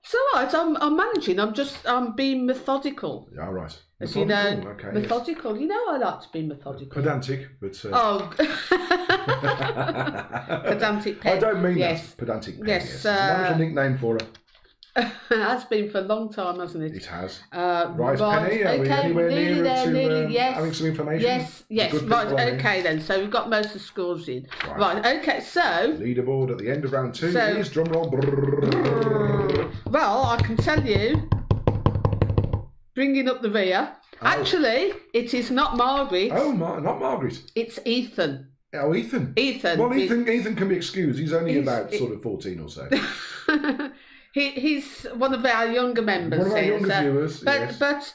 So right, I'm managing. I'm being methodical. Yeah, right. As you know, okay, methodical. Yes. I like to be methodical. Pedantic, but pedantic pen. I don't mean yes. that. Pedantic pen. Yes, yes. It's a wonderful nickname for her. It has been for a long time, hasn't it? It has. Right, Penny, are we anywhere near to having some information? Yes. Right, okay then. So we've got most of the scores in. Right, okay, so... Leaderboard at the end of round 2 is, drum roll. Well, I can tell you, bringing up the rear. Oh. Actually, it is not Margaret. Oh, not Margaret. It's Ethan. Oh, Ethan. Ethan. Well, Ethan can be excused. He's only about sort of 14 or so. He's one of our younger members. One of our younger viewers. But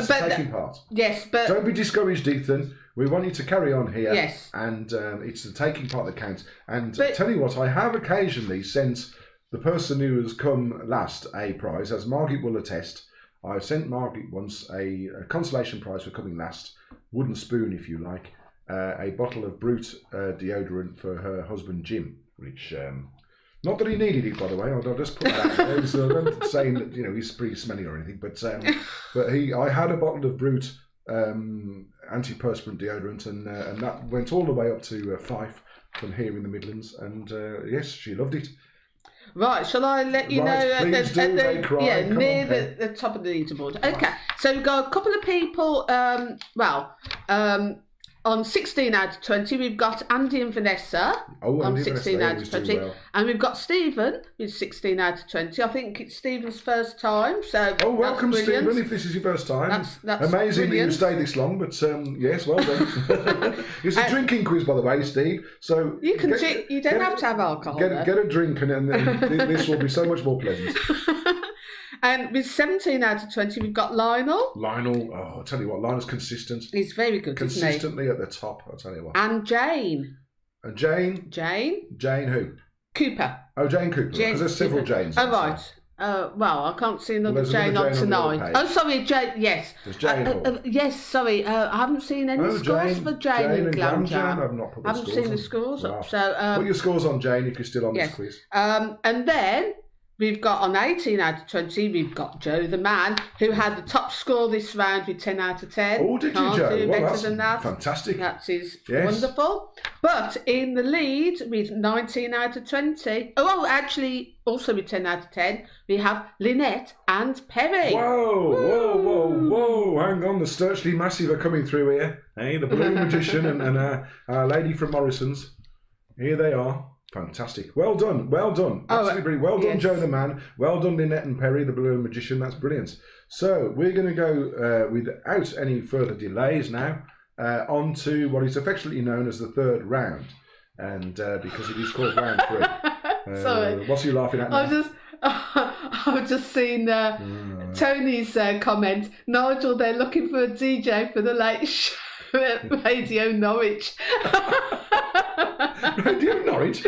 taking part. Yes, but don't be discouraged, Ethan. We want you to carry on here. Yes. And it's the taking part that counts. And tell you what, I have occasionally sent the person who has come last a prize, as Margaret will attest. I sent Margaret once a consolation prize for coming last, wooden spoon if you like, a bottle of Brute deodorant for her husband Jim, which, not that he needed it by the way, I'll just put that out there. I'm not saying that he's pretty smelly or anything, but I had a bottle of Brute antiperspirant deodorant and that went all the way up to Fife from here in the Midlands, and yes, she loved it. Right, shall I let you know at the top of the leaderboard? Okay, right. So we've got a couple of people, on 16 out of 20, we've got Andy and Vanessa on 16 out of 20. Well. And we've got Stephen with 16 out of 20. I think it's Stephen's first time. So welcome, Stephen, if this is your first time. That's amazing brilliant. That you stayed this long, but yes, well done. It's a drinking quiz, by the way, Steve. So you can drink, you don't have to have alcohol. Get a drink, and this will be so much more pleasant. And with 17 out of 20, we've got Lionel. I'll tell you what, Lionel's consistent. He's very good, consistently at the top, I'll tell you what. And Jane. And Jane? Jane who? Cooper. Oh, Jane Cooper, because there's several Janes. Oh, right. Well, I can't see another Jane on tonight. Oh, sorry, Jane, yes. There's Jane Hall. Yes, sorry, I haven't seen any scores for Jane and Glam Jam. I've not put the scores on. I haven't seen the scores up, so... put your scores on, Jane, if you're still on this quiz. And then... we've got on 18 out of 20, we've got Joe the man, who had the top score this round with 10 out of 10. Oh, did you, Joe? Do better than that. Fantastic. That is wonderful. But in the lead with 19 out of 20, actually, also with 10 out of 10, we have Lynette and Perry. Whoa. Hang on, the Sturchley Massive are coming through here. Hey, the Blue Magician and our lady from Morrison's. Here they are. Fantastic. Well done. Absolutely brilliant. Well done, Joe the man. Well done, Lynette and Perry, the Blue Magician. That's brilliant. So we're going to go without any further delays now on to what is affectionately known as the third round. And because it is called round 3. Sorry. What's you laughing at now? I've just seen Tony's comment. Nigel, they're looking for a DJ for the late show at Radio Norwich. Radio Norwich?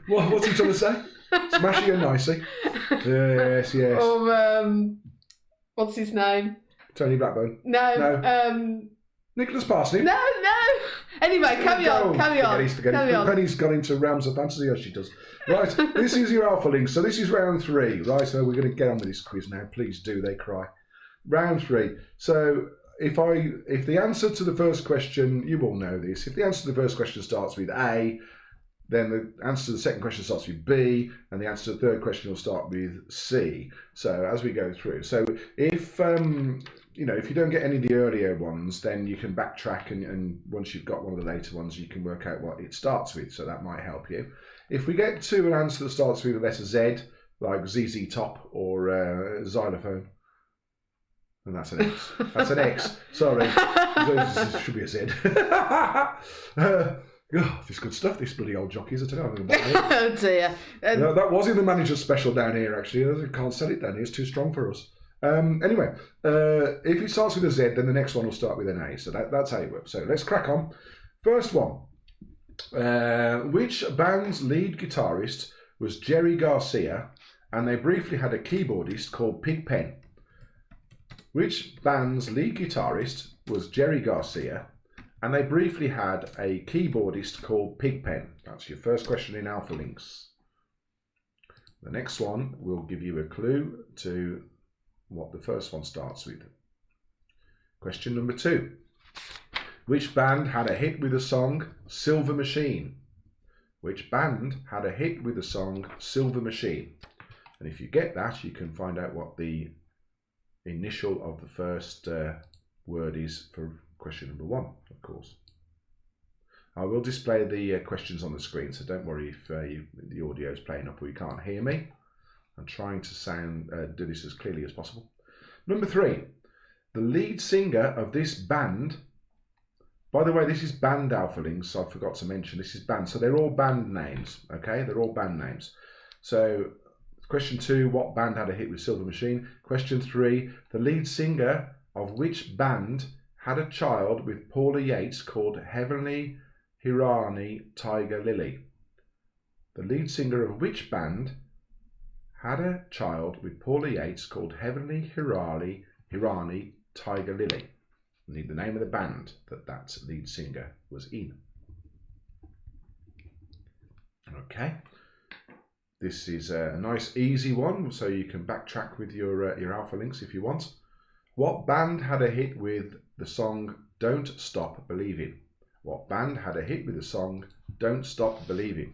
What's he trying to say? Smashing and nicey. Yes. Or, what's his name? Tony Blackburn. No. Nicholas Parsnip. No. Anyway, carry on. Penny's gone into realms of fantasy, as she does. Right, this is your Alpha Link. So this is round 3. Right, so we're going to get on with this quiz now. Please do, they cry. Round 3. So if the answer to the first question, you all know this, if the answer to the first question starts with A, then the answer to the second question starts with B, and the answer to the third question will start with C. So as we go through. So if if you don't get any of the earlier ones, then you can backtrack, and once you've got one of the later ones, you can work out what it starts with. So that might help you. If we get to an answer that starts with the letter Z, like ZZ Top or xylophone, and that's an X. That's an X. Sorry. It should be a Z. This is good stuff, this bloody old jockeys. I tell you. Oh dear. That was in the manager's special down here, actually. I can't sell it down here. It's too strong for us. Anyway, if it starts with a Z, then the next one will start with an A. So that's how it works. So let's crack on. First one. Which band's lead guitarist was Jerry Garcia, and they briefly had a keyboardist called Pigpen? Which band's lead guitarist was Jerry Garcia, and they briefly had a keyboardist called Pigpen? That's your first question in Alpha Links. The next one will give you a clue to what the first one starts with. Question number 2. Which band had a hit with the song Silver Machine? Which band had a hit with the song Silver Machine? And if you get that, you can find out what the initial of the first word is for question number 1, of course. I will display the questions on the screen, so don't worry if the audio is playing up or you can't hear me. I'm trying to do this as clearly as possible. Number 3, the lead singer of this band. By the way, this is band alpha links. I forgot to mention this is band, so they're all band names. Okay, they're all band names. So, question 2, what band had a hit with Silver Machine? Question 3, the lead singer of which band had a child with Paula Yates called Heavenly Hirani Tiger Lily? The lead singer of which band had a child with Paula Yates called Heavenly Hirani Tiger Lily? I need the name of the band that lead singer was in. Okay, this is a nice easy one, so you can backtrack with your alpha links if you want. What band had a hit with the song Don't Stop Believing? What band had a hit with the song Don't Stop Believing?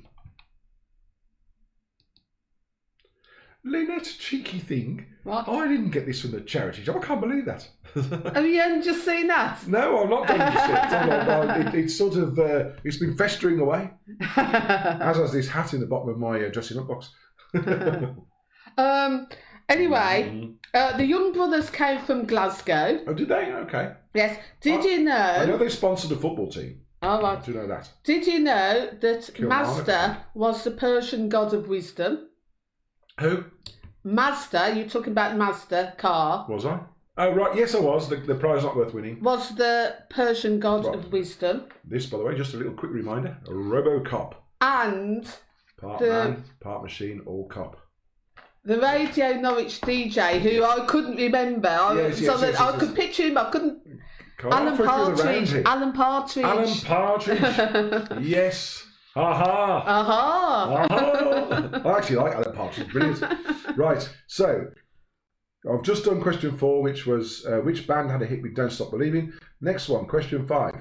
Lynette, cheeky thing. What? I didn't get this from the charity job. I can't believe that. Have you hadn't just seen that? No, I'm not done this yet. It's sort of, it's been festering away. As has this hat in the bottom of my dressing up box. Anyway, the Young Brothers came from Glasgow. Oh, did they? Okay. Yes. Did you know? I know they sponsored a football team. Oh, right. Do you know that? Did you know that Kilmarnock. Mazda was the Persian god of wisdom? Who? Mazda, you're talking about Mazda car. Was I? Oh, right. Yes, I was. The prize not worth winning. Was the Persian god Right. of wisdom. This, by the way, just a little quick reminder. A RoboCop. And Part man, part machine, all cop. the Radio Norwich DJ, who I couldn't remember. I could picture him, I couldn't. Alan Partridge. Alan Partridge. Yes. Aha. Aha. Aha. I actually like Alan Partridge. Brilliant. Right. So, I've just done question 4, which was which band had a hit with Don't Stop Believing. Next one, question 5.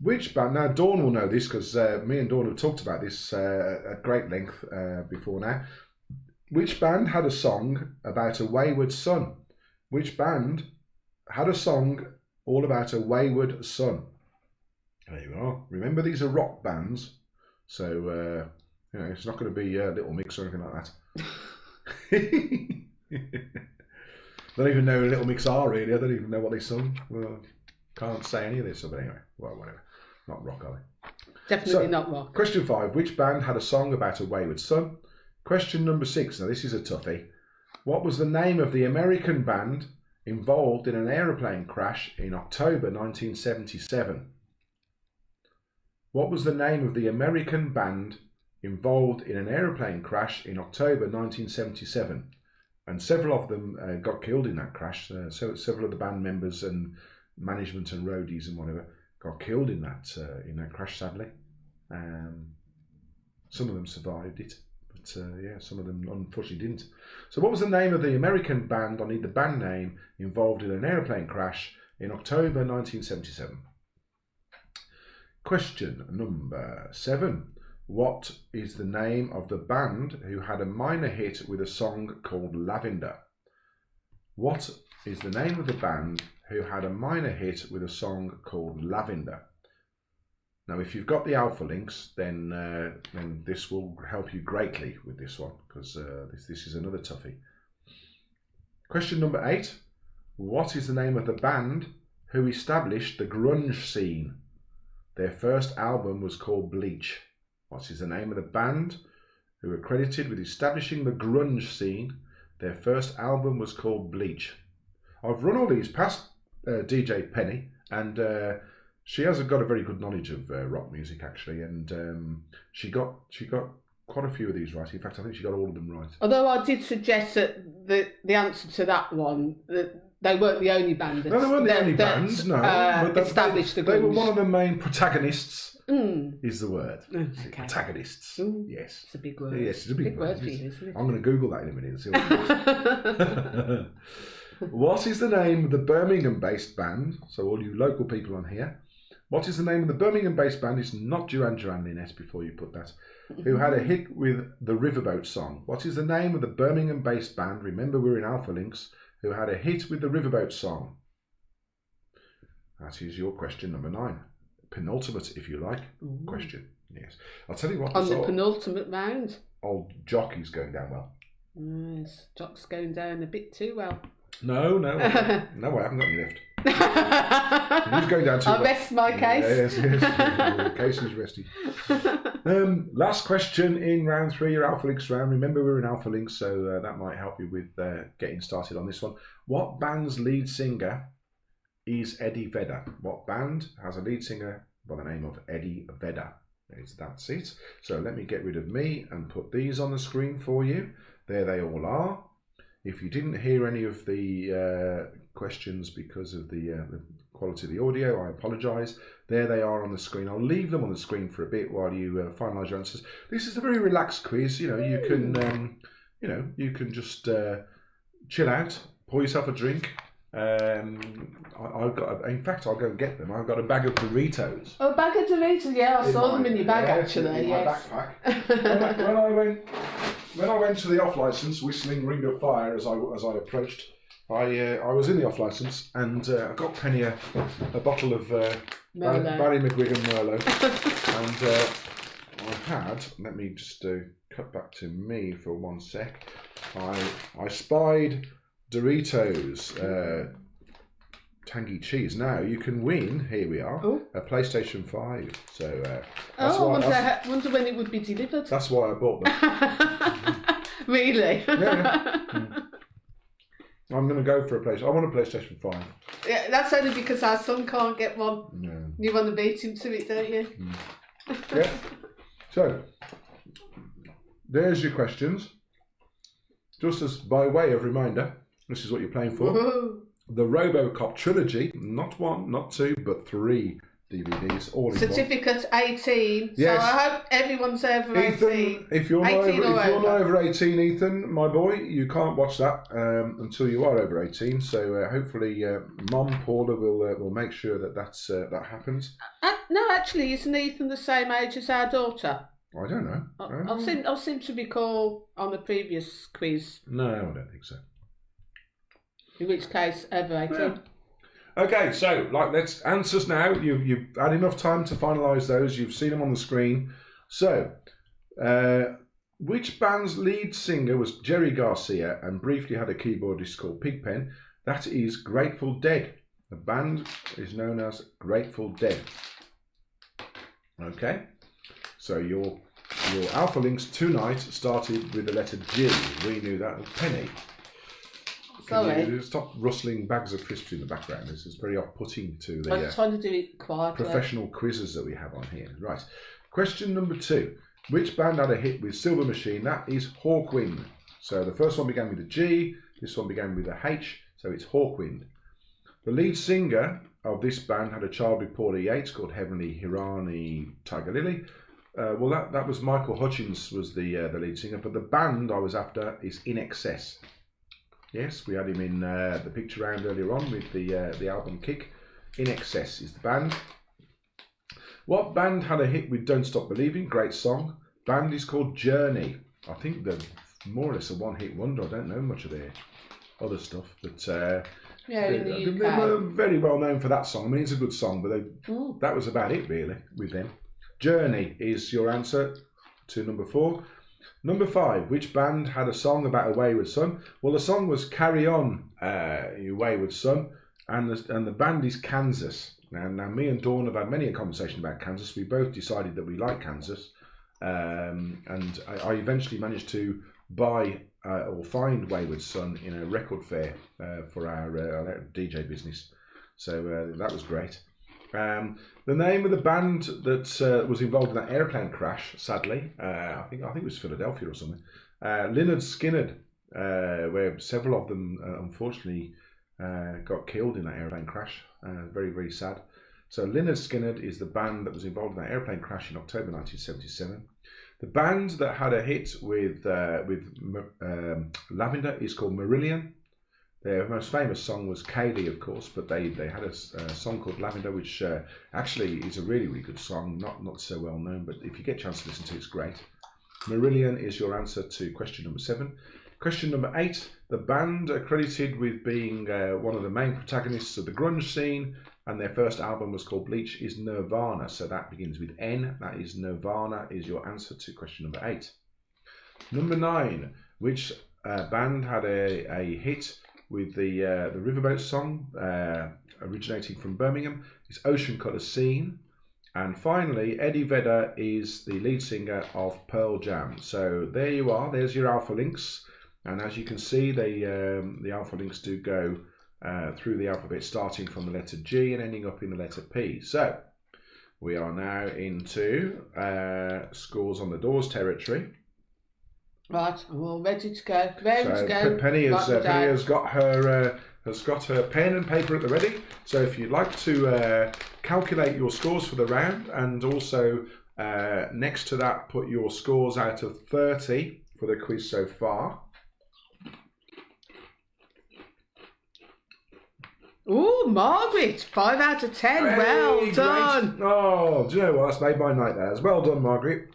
Which band? Now, Dawn will know this because me and Dawn have talked about this at great length before now. Which band had a song about a wayward son? Which band had a song all about a wayward son? There you are. Remember, these are rock bands, so it's not going to be Little Mix or anything like that. Don't even know who Little Mix are really. I don't even know what they sung. Well, can't say any of this, but anyway, well, whatever. Not rock, are they? Definitely not rock. Question 5. Which band had a song about a wayward son? Question number 6. Now, this is a toughie. What was the name of the American band involved in an aeroplane crash in October 1977? What was the name of the American band involved in an aeroplane crash in October 1977? And several of them got killed in that crash. So several of the band members and management and roadies and whatever got killed in that crash, sadly. Some of them survived it, but some of them unfortunately didn't. So what was the name of the American band, I need the band name, involved in an aeroplane crash in October 1977? Question number 7. What is the name of the band who had a minor hit with a song called Lavender? What is the name of the band who had a minor hit with a song called Lavender? Now, if you've got the alpha links, then this will help you greatly with this one, because this is another toughie. Question number 8. What is the name of the band who established the grunge scene? Their first album was called Bleach. What is the name of the band who are credited with establishing the grunge scene? Their first album was called Bleach. I've run all these past DJ Penny, and she has got a very good knowledge of rock music, actually, and she got quite a few of these right. In fact, I think she got all of them right. Although I did suggest that the answer to that one, that they weren't the only band. No, they weren't the only bands, no. But established the grunge. They were one of the main protagonists. Is the word. Okay. Protagonists. Yes. It's a big word. Yes, it's a big word for you, isn't it? I'm going to Google that in a minute and see what it is. What is the name of the Birmingham-based band? So all you local people on here. What is the name of the Birmingham-based band? It's not Duran Duran, Lynette, before you put that. Who had a hit with the Riverboat song. What is the name of the Birmingham-based band? Remember, we're in Alpha Links. Who had a hit with the Riverboat song? That is your question number 9. penultimate, if you like, question. Yes. I'll tell you what. On the penultimate round. Old Jock is going down well. Yes, Jock's going down a bit too well. No, I haven't got any left. He's going down too well. I'll rest my case. Yes. The case is resting. Last question in round 3, your Alpha Links round. Remember, we're in Alpha Links, so that might help you with getting started on this one. What band's lead singer is Eddie Vedder? What band has a lead singer by the name of Eddie Vedder? That's it. So let me get rid of me and put these on the screen for you. There they all are. If you didn't hear any of the questions because of the quality of the audio, I apologise. There they are on the screen. I'll leave them on the screen for a bit while you finalise your answers. This is a very relaxed quiz. You can just chill out, pour yourself a drink. I've got. In fact, I'll go and get them. I've got a bag of Doritos. Oh, a bag of Doritos. Yeah, I saw them in your bag actually. In my backpack. When I went to the off license, whistling Ring of Fire as I approached, I was in the off license and I got Penny a bottle of Barry McGuigan Merlot, and I had. Let me just cut back to me for 1 sec. I spied Doritos tangy cheese. Now you can win. Here we are. Ooh. A PlayStation 5. So I wonder when it would be delivered. That's why I bought them. Really? Yeah. I'm going to go for a PlayStation. I want a PlayStation 5. Yeah, that's only because our son can't get one. No. You want to beat him to it, don't you? Yeah. So there's your questions. Just as by way of reminder, this is what you're playing for. Whoa. The RoboCop trilogy, not 1, not 2, but 3 DVDs, all in one. Certificate 18. Yes. So I hope everyone's over Ethan, 18. if you're not over 18, Ethan, my boy, you can't watch that until you are over 18. So hopefully, Mom Paula will make sure that happens. No, actually, isn't Ethan the same age as our daughter? I don't know. I'll seem to recall on the previous quiz. No, I don't think so. In which case, over 18. Yeah. Okay, so let's answers now. You've had enough time to finalise those. You've seen them on the screen. So, which band's lead singer was Jerry Garcia and briefly had a keyboardist called Pigpen? That is Grateful Dead. The band is known as Grateful Dead. Okay, so your Alpha Links tonight started with the letter G. We knew that was Penny. Sorry. Can you stop rustling bags of crisps in the background? This is very off-putting to the I'm trying to do it quietly. Professional quizzes that we have on here. Right. Question number 2. Which band had a hit with Silver Machine? That is Hawkwind. So the first one began with a G. This one began with a H. So it's Hawkwind. The lead singer of this band had a child with Paula Yates called Heavenly Hirani Tiger Lily. Well, that was Michael Hutchins was the lead singer. But the band I was after is In Excess. Yes, we had him in the picture round earlier on with the album Kick. In Excess is the band. What band had a hit with Don't Stop Believing? Great song. Band is called Journey. I think they're more or less a one-hit wonder. I don't know much of their other stuff, but in the they UK. were very well known for that song. I mean, it's a good song, but that was about it really with them. Journey is your answer to number 4. Number 5, which band had a song about a wayward son? Well, the song was Carry On, You Wayward Son, and the band is Kansas. Now, me and Dawn have had many a conversation about Kansas. We both decided that we like Kansas, and I eventually managed to buy or find Wayward Son in a record fair for our DJ business. So that was great. The name of the band that was involved in that airplane crash, sadly, I think it was Philadelphia or something. Lynyrd Skynyrd, where several of them unfortunately got killed in that airplane crash. Very, very sad. So Lynyrd Skynyrd is the band that was involved in that airplane crash in October 1977. The band that had a hit with Lavender is called Marillion. Their most famous song was Kaylee, of course, but they had a song called Lavender, which actually is a really, really good song, not so well known, but if you get a chance to listen to it, it's great. Marillion is your answer to question number 7. Question number 8, the band accredited with being one of the main protagonists of the grunge scene and their first album was called Bleach is Nirvana. So that begins with N. That is Nirvana is your answer to question number 8. Number 9. Which band had a hit with the Riverboat song originating from Birmingham? It's Ocean Colour Scene. And finally, Eddie Vedder is the lead singer of Pearl Jam. So there you are. There's your alpha links. And as you can see, the alpha links do go through the alphabet, starting from the letter G and ending up in the letter P. So we are now into scores on the doors territory. Right, I'm all ready to go. Ready to go. Penny has got her pen and paper at the ready. So if you'd like to calculate your scores for the round, and also next to that put your scores out of 30 for the quiz so far. Oh, Margaret, 5 out of 10. Hey, well done. Great. Oh, do you know what? That's made my night there. Well done, Margaret.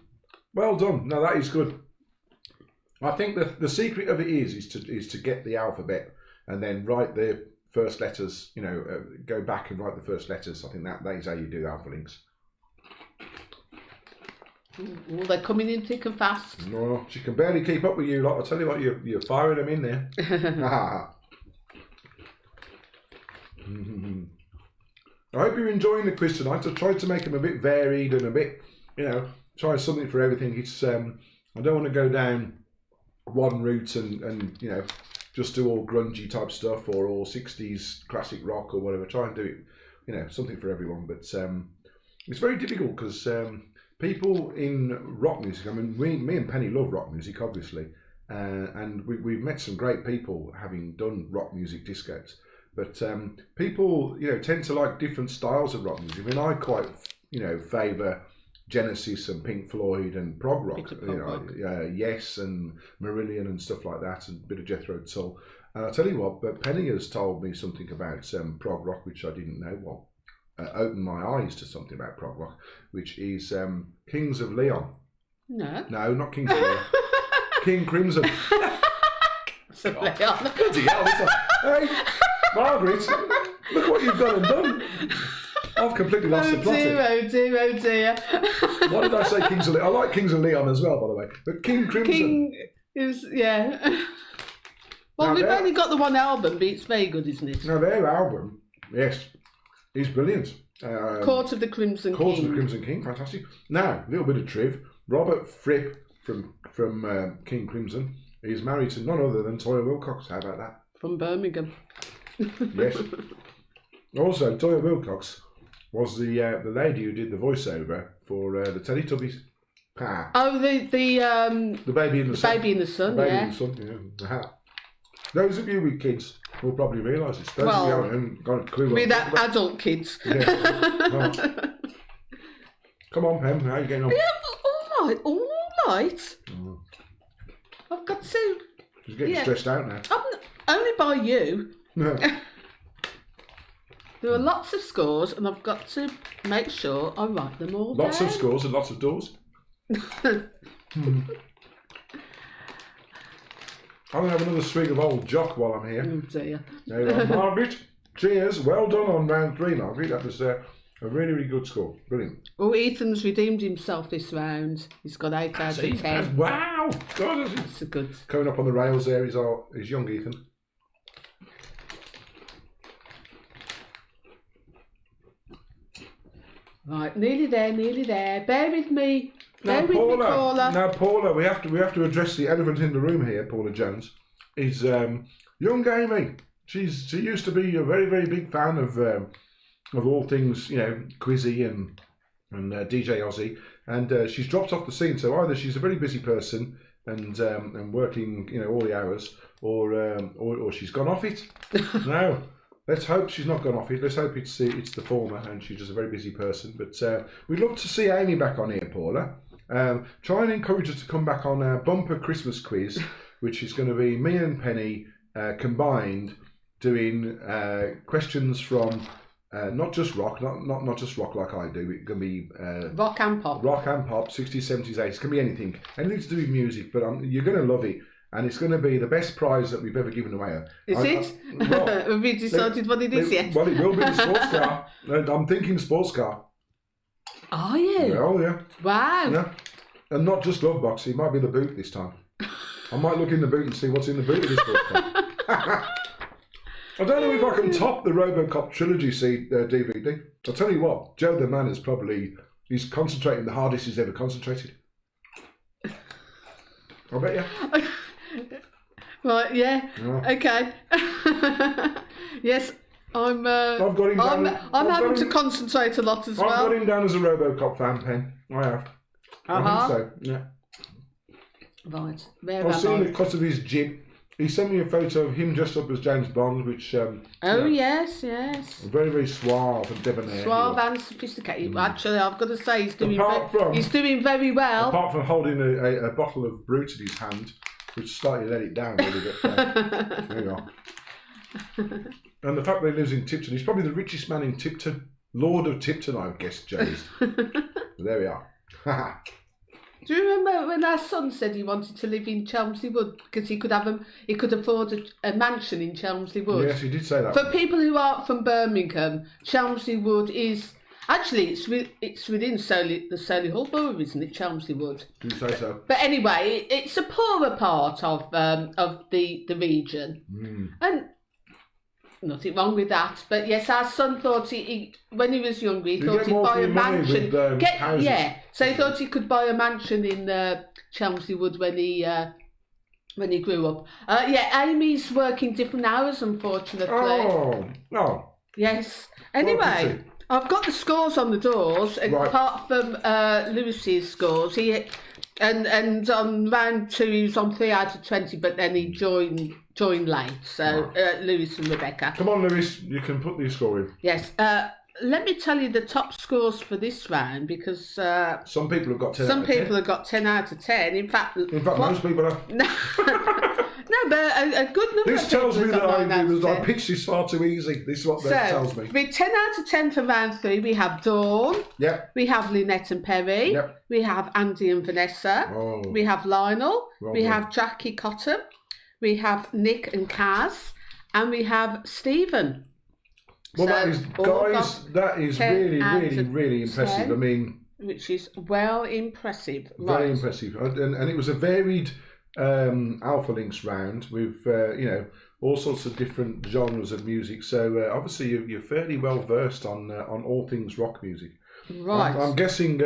Well done. No, that is good. I think the secret of it is to get the alphabet and then write the first letters, go back and write the first letters. I think that is how you do alpha links. Oh, they're coming in thick and fast. No, she can barely keep up with you lot. I tell you what, you're firing them in there. I hope you're enjoying the quiz tonight. I've tried to make them a bit varied and a bit, try something for everything. It's I don't want to go down one route and just do all grungy type stuff or all 60s classic rock or whatever. Try and do it, something for everyone. But it's very difficult because people in rock music, I mean, me and Penny love rock music, obviously, and we've met some great people having done rock music discos. But people, tend to like different styles of rock music. I mean, I quite, favour Genesis and Pink Floyd and prog rock, Yes and Marillion and stuff like that, and a bit of Jethro Tull. And I'll tell you what, but Penny has told me something about prog rock which I didn't know. Well, opened my eyes to something about prog rock, which is Kings of Leon. No, not Kings of Leon. King Crimson. Leon. Bloody hell! Hey, Margaret, look what you've done and done. I've completely lost the plot. Oh dear. Why did I say Kings of Leon? I like Kings of Leon as well, by the way. But King Crimson. King is, yeah. Well, now we've only got the one album, but it's very good, isn't it? Now, their album, yes, is brilliant. Court of the Crimson King. Court of the Crimson King, fantastic. Now, a little bit of triv. Robert Fripp from King Crimson is married to none other than Toyah Willcox. How about that? From Birmingham. Yes. Also, Toyah Willcox was the lady who did the voiceover for the Teletubbies. Oh, the Baby in the Sun. Baby in the Sun, Baby in the Sun, yeah. Those of you with kids will probably realise this. Those of you who haven't got a clue. With adult kids. Yeah. Well, come on, Pam, how are you getting on? Yeah, all right. Oh. I've got to... She's getting stressed out now. Only by you. No. There are lots of scores, and I've got to make sure I write them all down. Lots of scores and lots of doors. I'm going to have another swig of old Jock while I'm here. Oh dear. There you are, Margaret. Cheers. Well done on round 3, Margaret. That was a really, really good score. Brilliant. Oh, Ethan's redeemed himself this round. He's got 8 out of 10. Wow. God, that's a good. Coming up on the rails there is young Ethan. Right, nearly there. Bear with me. Paula. Now, Paula, we have to address the elephant in the room here. Paula Jones is young Amy. She used to be a very, very big fan of all things, Quizzy and DJ Ozzy, and she's dropped off the scene. So either she's a very busy person and working, all the hours, or she's gone off it. No. Let's hope she's not gone off it. Let's hope it's the former, and she's just a very busy person. But we'd love to see Amy back on here, Paula. Try and encourage her to come back on our bumper Christmas quiz, which is going to be me and Penny combined doing questions from not just rock, not just rock like I do. It can be rock and pop, 60s, 70s, 80s. It can be anything to do with music. But you're going to love it. and it's going to be the best prize that we've ever given away. Is it? Well, have we decided what it is yet? Well, it will be the sports car. I'm thinking sports car. Are you? Oh, yeah. Wow. Yeah. And not just glove box, it might be the boot this time. I might look in the boot and see what's in the boot of this sports car. I don't know if I can top the RoboCop trilogy DVD. I'll tell you what, Joe the Man is he's concentrating the hardest he's ever concentrated. I bet you. Right, yeah. Okay. Yes, I'm having to concentrate a lot as well. I've got him down as a RoboCop fan, Pen. I have. I think so, yeah. Right. I've seen the cut of his jib. He sent me a photo of him dressed up as James Bond, which... yes. Very, very suave and debonair. Suave and sophisticated. Actually, I've got to say, he's doing very well. Apart from holding a bottle of brute in his hand, which slightly let it down a little bit. There you are. And the fact that he lives in Tipton, he's probably the richest man in Tipton. Lord of Tipton, I guess, James. There we are. Do you remember when our son said he wanted to live in Chelmsley Wood because he could afford a mansion in Chelmsley Wood? Yes, he did say that. For people who aren't from Birmingham, Chelmsley Wood is actually it's within the Solihull borough, isn't it? Chelmsley Wood. Do you say so? But anyway, it's a poorer part of the region, and nothing wrong with that. But yes, our son thought he when he was younger, he thought he'd buy a mansion. So he thought he could buy a mansion in Chelmsley Wood when he grew up. Amy's working different hours, unfortunately. Oh. Yes. Anyway, I've got the scores on the doors, apart from Lewis's scores. And on round 2 he was on 3 out of 20, but then he joined late. So Lewis and Rebecca. Come on, Lewis, you can put the score in. Yes. Let me tell you the top scores for this round because some people have got 10. Some people have got 10 out of 10. In fact, most people have. No, but a good number. This tells me that I pitched this far too easy. This is what that tells me. With 10 out of 10 for round 3, we have Dawn. Yep. We have Lynette and Perry. Yep. We have Andy and Vanessa. Oh. We have Lionel. We have Jackie Cotton. We have Nick and Kaz. And we have Stephen. Well, that is really, really, really impressive. 10, I mean... Which is well impressive. Very impressive. And it was a varied Alpha Links round with, all sorts of different genres of music. So obviously you're fairly well versed on all things rock music. Right. I'm guessing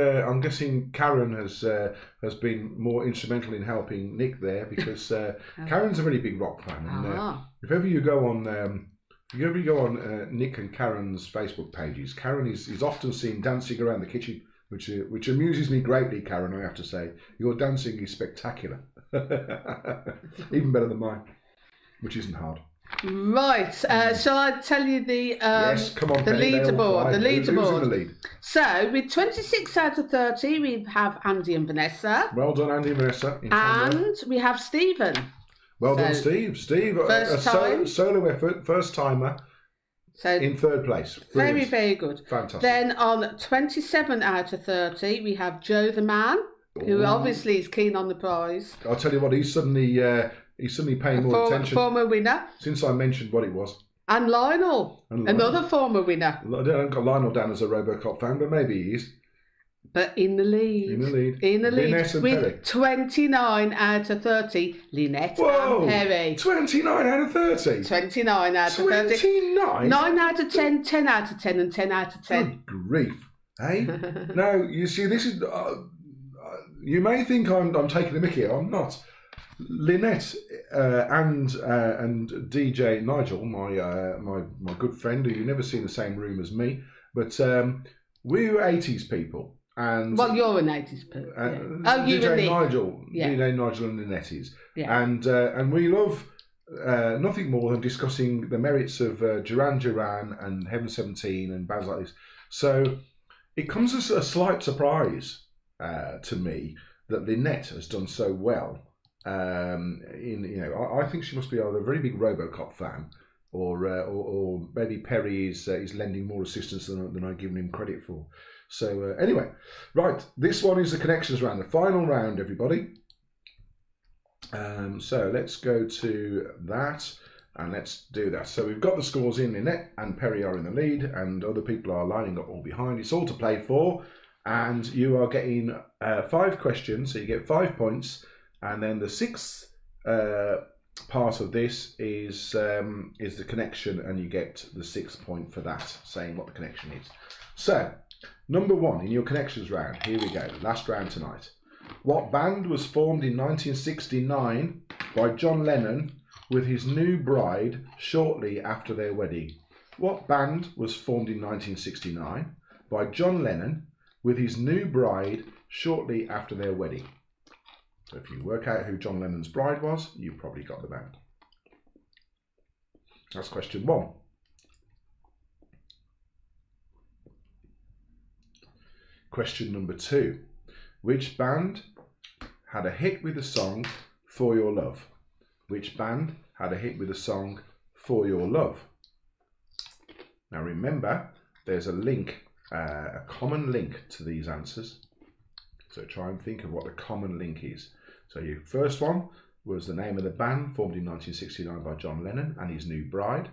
Karen has been more instrumental in helping Nick there because Karen's a very big rock fan. And if ever you go on... If you ever go on Nick and Karen's Facebook pages, Karen is often seen dancing around the kitchen, which amuses me greatly, Karen, I have to say. Your dancing is spectacular. Even better than mine, which isn't hard. Right. Shall I tell you the yes, come on, the leaderboard? The leaderboard. Who's in the lead? So, with 26 out of 30, we have Andy and Vanessa. Well done, Andy and Vanessa. And we have Stephen. Well done, Steve. Steve, a solo effort, first timer, in third place. Brilliant. Very, very good. Fantastic. Then on 27 out of 30, we have Joe the Man, who obviously is keen on the prize. I'll tell you what, he's suddenly paying more attention. Former winner. Since I mentioned what it was. And Lionel, another former winner. I don't got Lionel down as a RoboCop fan, but maybe he is. But in the lead. Lynette and with Perry. 29 out of 30. Lynette and Perry. 29 out of 30? 29 out of 30. 29? 9 out of 10, 10 out of 10 and 10 out of 10. Good grief. Hey? Now, you see, this is... you may think I'm taking the mickey. I'm not. Lynette and DJ Nigel, my good friend, who you never see in the same room as me, but we were 80s people. And well, you're an 80s person. DJ Nigel, DJ Nigel and Lynette is. Yeah. And we love nothing more than discussing the merits of Duran Duran and Heaven 17 and bands like this. So it comes as a slight surprise to me that Lynette has done so well. I think she must be either a very big RoboCop fan, or maybe Perry is lending more assistance than I've given him credit for. So anyway, right, this one is the connections round, the final round, everybody. So let's go to that and let's do that. So we've got the scores in. Lynette and Perry are in the lead and other people are lining up all behind. It's all to play for, and you are getting 5 questions, so you get 5 points, and then the sixth part of this is the connection, and you get the 6th point for that, saying what the connection is. So number 1 in your connections round, here we go, last round tonight. What band was formed in 1969 by John Lennon with his new bride shortly after their wedding? What band was formed in 1969 by John Lennon with his new bride shortly after their wedding? So if you work out who John Lennon's bride was, you probably got the band. That's question 1. Question number 2. Which band had a hit with the song For Your Love? Which band had a hit with the song For Your Love? Now remember, there's a link, a common link to these answers. So try and think of what the common link is. So your first one was the name of the band formed in 1969 by John Lennon and his new bride.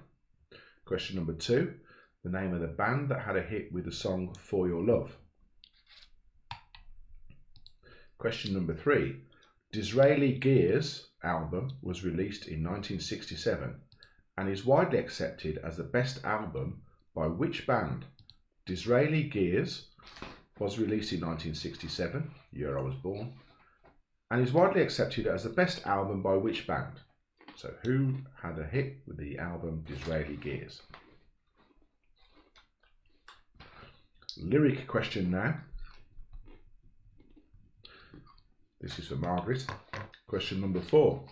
Question number 2, the name of the band that had a hit with the song For Your Love. Question number 3, Disraeli Gear's album was released in 1967 and is widely accepted as the best album by which band? Disraeli Gear's was released in 1967, year I was born, and is widely accepted as the best album by which band? So who had a hit with the album Disraeli Gear's? Lyric question now. This is for Margaret. Question number 4.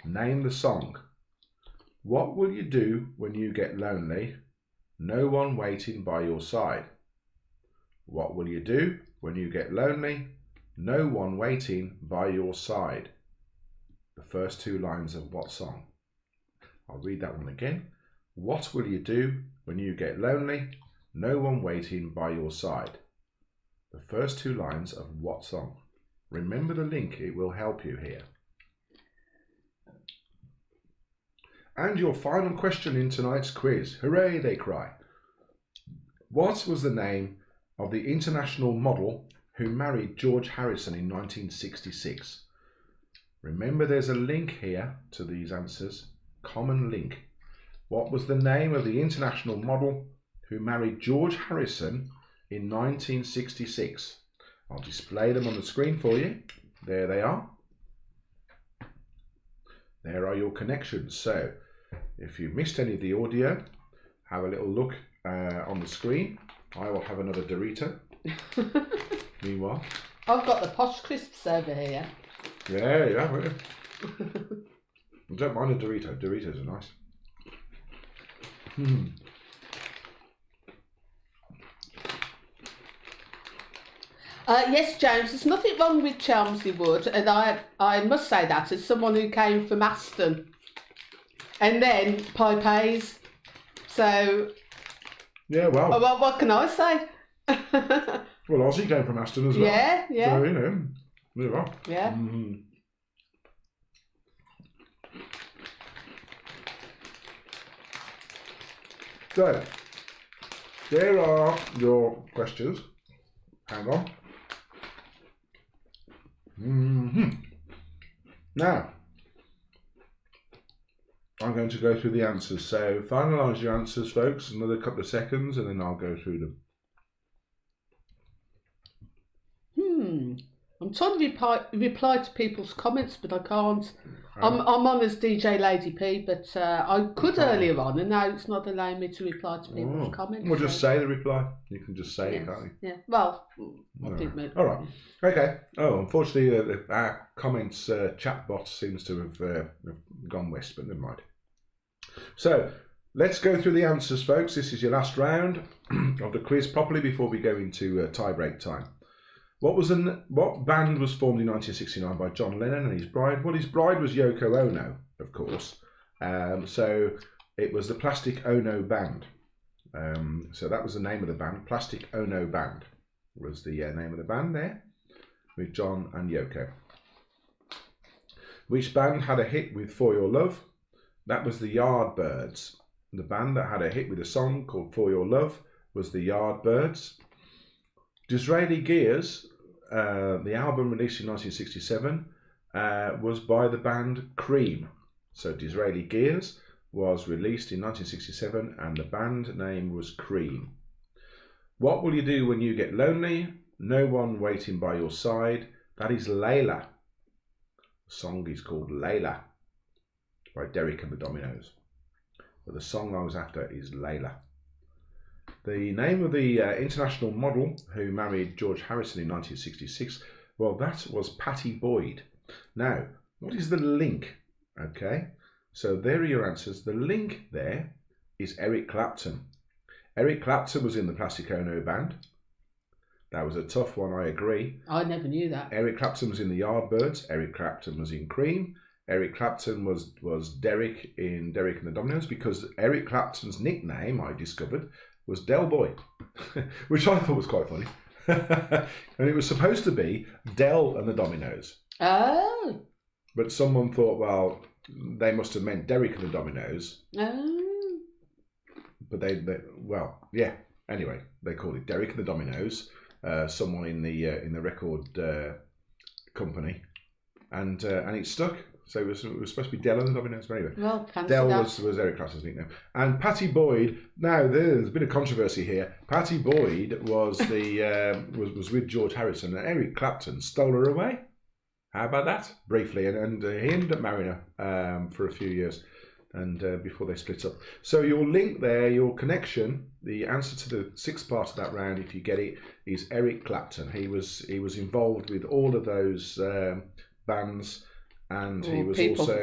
Name the song. What will you do when you get lonely? No one waiting by your side. What will you do when you get lonely? No one waiting by your side. The first 2 lines of what song? I'll read that one again. What will you do when you get lonely? No one waiting by your side. The first 2 lines of what song? Remember the link, it will help you here. And your final question in tonight's quiz. Hooray, they cry. What was the name of the international model who married George Harrison in 1966? Remember, there's a link here to these answers. Common link. What was the name of the international model who married George Harrison in 1966? I'll display them on the screen for you. There they are. There are your connections. So if you missed any of the audio, have a little look on the screen. I will have another Dorito. Meanwhile, I've got the Posh Crisps over here. Yeah. I don't mind a Dorito. Doritos are nice. Yes, James, there's nothing wrong with Chelmsford Wood, and I must say that as someone who came from Aston and then Pipes. So, yeah, well, what can I say? Well, Ozzy came from Aston as well. Yeah. So, you know, move on. Yeah. So, there are your questions. Hang on. Now, I'm going to go through the answers. So, finalise your answers, folks. Another couple of seconds, and then I'll go through them. I'm trying to reply to people's comments, but I can't. I'm on as DJ Lady P, but I could earlier on, and now it's not allowing me to reply to people's comments. We'll just say the reply. You can just say it, can't you? Yeah. Well, I didn't mean. All right. Okay. Oh, unfortunately, our comments chat bot seems to have gone west, but never mind. So let's go through the answers, folks. This is your last round of the quiz properly before we go into tie break time. What band was formed in 1969 by John Lennon and his bride? Well, his bride was Yoko Ono, of course. So it was the Plastic Ono Band. So that was the name of the band. Plastic Ono Band was the name of the band there, with John and Yoko. Which band had a hit with For Your Love? That was the Yardbirds. The band that had a hit with a song called For Your Love was the Yardbirds. Disraeli Gears, the album released in 1967, was by the band Cream. So Disraeli Gears was released in 1967 and the band name was Cream. What will you do when you get lonely? No one waiting by your side. That is Layla. The song is called Layla by Derek and the Dominoes. But the song I was after is Layla. The name of the international model who married George Harrison in 1966, well, that was Pattie Boyd. Now, what is the link? Okay, so there are your answers. The link there is Eric Clapton. Eric Clapton was in the Plastic Ono band. That was a tough one, I agree. I never knew that. Eric Clapton was in the Yardbirds. Eric Clapton was in Cream. Eric Clapton was Derek in Derek and the Dominoes, because Eric Clapton's nickname, I discovered, was Del Boy, which I thought was quite funny. And it was supposed to be Del and the Dominoes. Oh. But someone thought, well, they must have meant Derek and the Dominoes. Oh. But they well, yeah. Anyway, they called it Derek and the Dominoes. Someone in the record company, and it stuck. So it was supposed to be Del and the Dominoes. But anyway, well, Del was Eric Clapton's nickname, and Pattie Boyd. Now there's been a controversy here. Pattie Boyd was was with George Harrison, and Eric Clapton stole her away. How about that? Briefly, and he ended up marrying her for a few years, and before they split up. So your link there, your connection, the answer to the sixth part of that round, if you get it, is Eric Clapton. He was involved with all of those bands, and he was also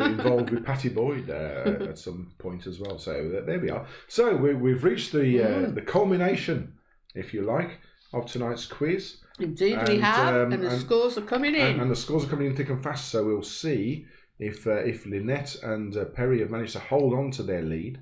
involved with Pattie Boyd at some point as well. So there we are. So we've reached the culmination, if you like, of tonight's quiz. Indeed, we have, and the scores are coming in. And the scores are coming in thick and fast. So we'll see if Lynette and Perry have managed to hold on to their lead,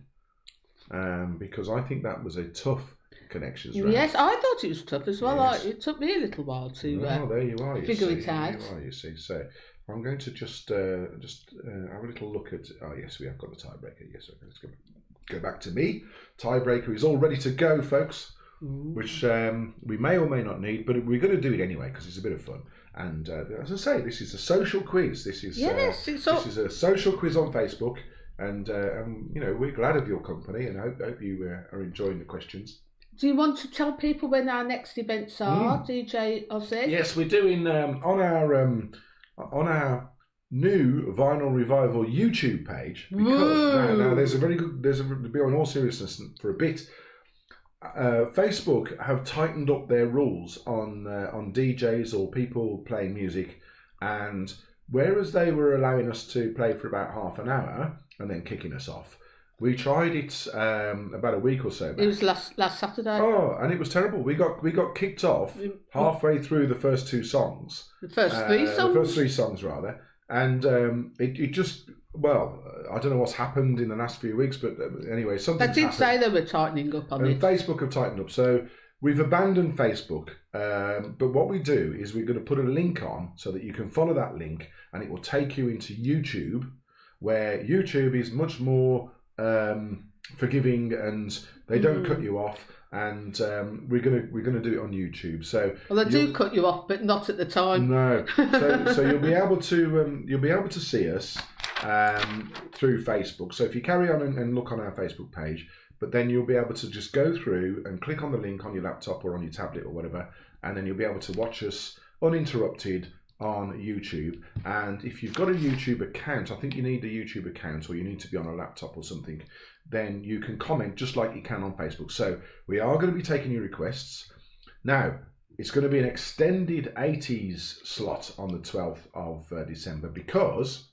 because I think that was a tough connections round. Yes, I thought it was tough as well. Yes. It took me a little while to there you are, figure it out. There you are, you see. So I'm going to just have a little look at. Oh yes, we have got the tiebreaker. Yes, okay, let's go back to me. Tiebreaker is all ready to go, folks. Which we may or may not need, but we're going to do it anyway because it's a bit of fun. And as I say, this is a social quiz. This is this is a social quiz on Facebook, and you know, we're glad of your company, and I hope you are enjoying the questions. Do you want to tell people when our next events are, DJ Ozzy? Yes, we're doing on our new Vinyl Revival YouTube page, because now there's to be on all seriousness for a bit. Facebook have tightened up their rules on DJs or people playing music, and whereas they were allowing us to play for about half an hour and then kicking us off, we tried it about a week or so back. It was last Saturday. Oh, and it was terrible. We got kicked off halfway through the first two songs. The first three songs? The first three songs, rather. And it just... Well, I don't know what's happened in the last few weeks, but anyway, something. They did say they were tightening up on it. Facebook have tightened up, so we've abandoned Facebook. But what we do is we're going to put a link on so that you can follow that link, and it will take you into YouTube, where YouTube is much more forgiving, and they don't cut you off. And we're gonna do it on YouTube. So they do cut you off, but not at the time. No. So you'll be able to see us through Facebook. So if you carry on and look on our Facebook page, but then you'll be able to just go through and click on the link on your laptop or on your tablet or whatever, and then you'll be able to watch us uninterrupted on YouTube. And if you've got a YouTube account, I think you need a YouTube account, or you need to be on a laptop or something, then you can comment just like you can on Facebook. So we are going to be taking your requests. Now, it's going to be an extended 80s slot on the 12th of December, because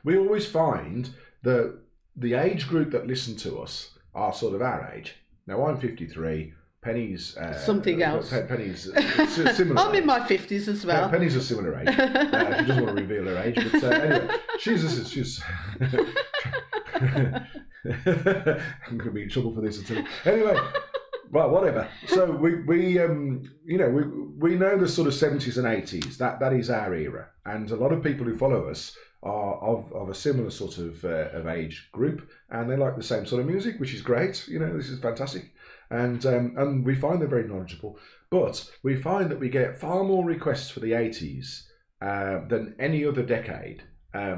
we always find that the age group that listen to us are sort of our age. Now, I'm 53. Penny's something else. Penny's similar. I'm in my 50s as well. Penny's a similar age. She doesn't want to reveal her age, but anyway, she's. I'm going to be in trouble for this. Anyway, Well, whatever. So we know the sort of 70s and 80s. That is our era, and a lot of people who follow us are of a similar sort of age group, and they like the same sort of music, which is great. This is fantastic, and we find they're very knowledgeable. But we find that we get far more requests for the 80s than any other decade.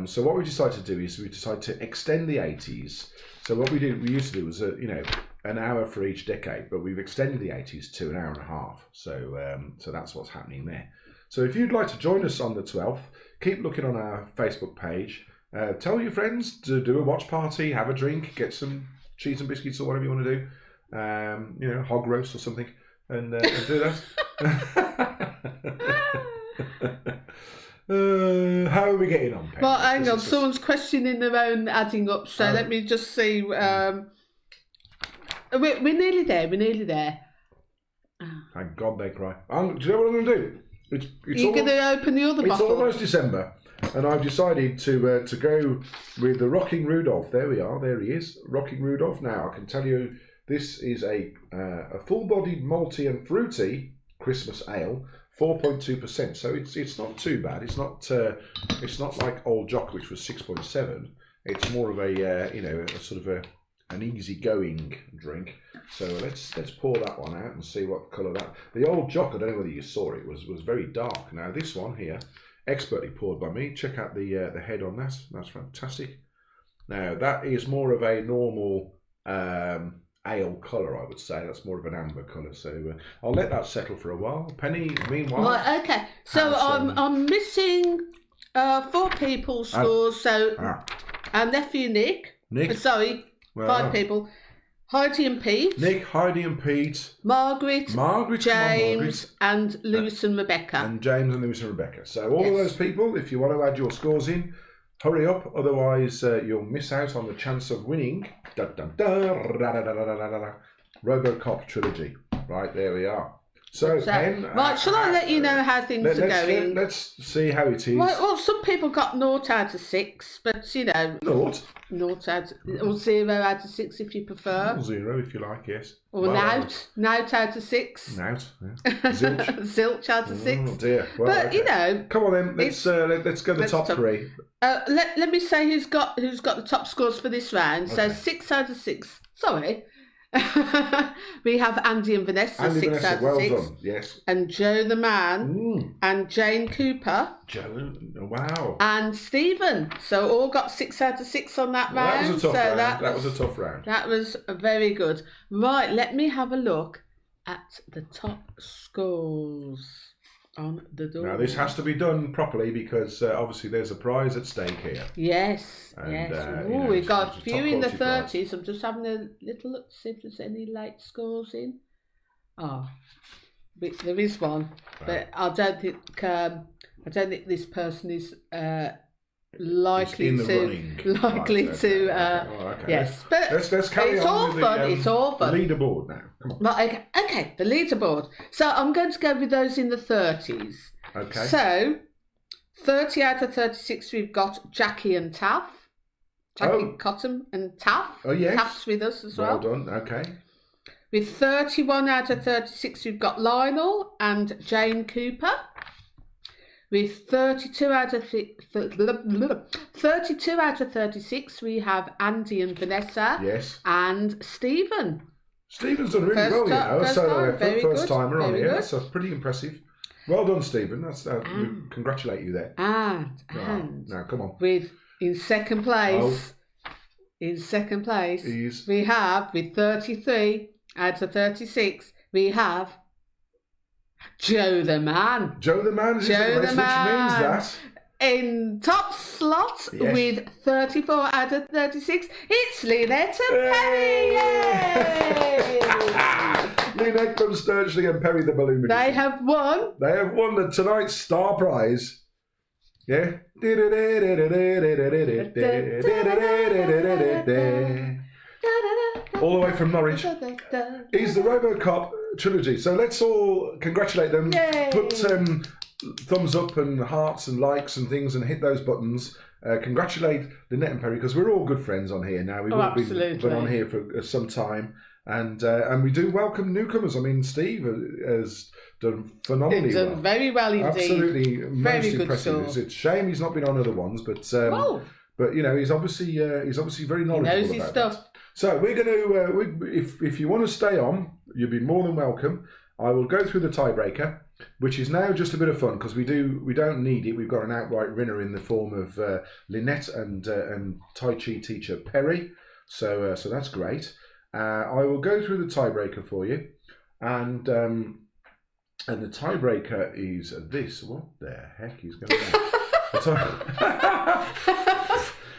So what we decided to do is we decided to extend the 80s. So what we used to do was an hour for each decade, but we've extended the 80s to an hour and a half. So that's what's happening there. So if you'd like to join us on the 12th, keep looking on our Facebook page. Tell your friends to do a watch party, have a drink, get some cheese and biscuits or whatever you want to do. Hog roast or something, and do that. How are we getting on, Peg? Well, hang on. Someone's questioning their own adding up, so let me just see. We're nearly there. We're nearly there. Thank God they cry. Do you know what I'm going to do? You're going to open the other bottle? It's almost December, and I've decided to go with the Rocking Rudolf. There we are. There he is. Rocking Rudolf. Now, I can tell you this is a full-bodied, malty and fruity Christmas ale. 4.2%, so it's not too bad. It's not like Old Jock, which was 6.7. It's more of a a sort of an easy-going drink. So let's pour that one out and see what colour that. The Old Jock, I don't know whether you saw it, was very dark. Now this one here, expertly poured by me. Check out the head on that. That's fantastic. Now that is more of a normal ale colour, I would say. That's more of an amber colour. So I'll let that settle for a while. Penny, meanwhile. Right, okay. So I'm missing 4 people's scores. So our nephew Nick. Sorry, 5 people. Heidi and Pete. Nick, Heidi and Pete. Margaret, James, and Lewis and Rebecca. And James and Lewis and Rebecca. So all of those people, if you want to add your scores in, hurry up, otherwise you'll miss out on the chance of winning RoboCop trilogy. Right, there we are. So right, shall I let you know how things are going? Let's see how it is. Well, some people got 0 out of 6, but 0 out or 0 out of 6 if you prefer. 0 if you like, yes. Or out of 6. Out, yeah. Zilch. Zilch out of 6. Oh dear. Well, but okay. Come on then, let's go the top 3. Let me say who's got the top scores for this round. Okay. So 6 out of 6. Sorry. We have Andy and Vanessa, 6 out of 6. Well done, yes. And Joe the Man, and Jane Cooper. Joe, wow. And Stephen. So all got 6 out of 6 on that round. That was a tough round. That was a tough round. That was very good. Right, let me have a look at the top scores on the door. Now this has to be done properly because obviously there's a prize at stake here. Yes, yes. We've got a few in the 30s. Prize. I'm just having a little look to see if there's any late scores in. There is one, but I don't think this person is likely to. Yes, but let's carry on with it's all fun. The leaderboard now. Come on. Right, okay, the leaderboard. So I'm going to go with those in the 30s. Okay. So 30 out of 36, we've got Jackie and Taff. Jackie Cotton and Taff. Oh yes. Taff's with us as well. Well done. Okay. With 31 out of 36, we've got Lionel and Jane Cooper. With 32 out of 36, we have Andy and Vanessa. Yes. And Stephen. Stephen's done really well, solo effort, first timer on here. That's pretty impressive. Well done, Stephen. That's we congratulate you there. And now come on. In second place, we have with 33 out of 36, we have Joe the Man. Joe the Man, which means that in top slot with 34 out of 36, it's Lynette and Perry. Yay! Lynette from Sturchley and Perry the Balloon. They have won the tonight's star prize. Yeah. All the way from Norwich. Is the RoboCop trilogy. So let's all congratulate them. Yay. Put thumbs up and hearts and likes and things and hit those buttons congratulate Lynette and Perry, because we're all good friends on here now. We've all been on here for some time, and we do welcome newcomers. I mean, Steve has done phenomenally well. Very well indeed. Absolutely, most very impressive. It's a shame he's not been on other ones, but you know, he's obviously very knowledgeable. He knows his stuff. That. So we're going to, if you want to stay on, you'll be more than welcome. I will go through the tiebreaker, which is now just a bit of fun because we don't need it. We've got an outright winner in the form of Lynette and Tai Chi teacher Perry. So that's great. I will go through the tiebreaker for you, and the tiebreaker is this. What the heck is going on?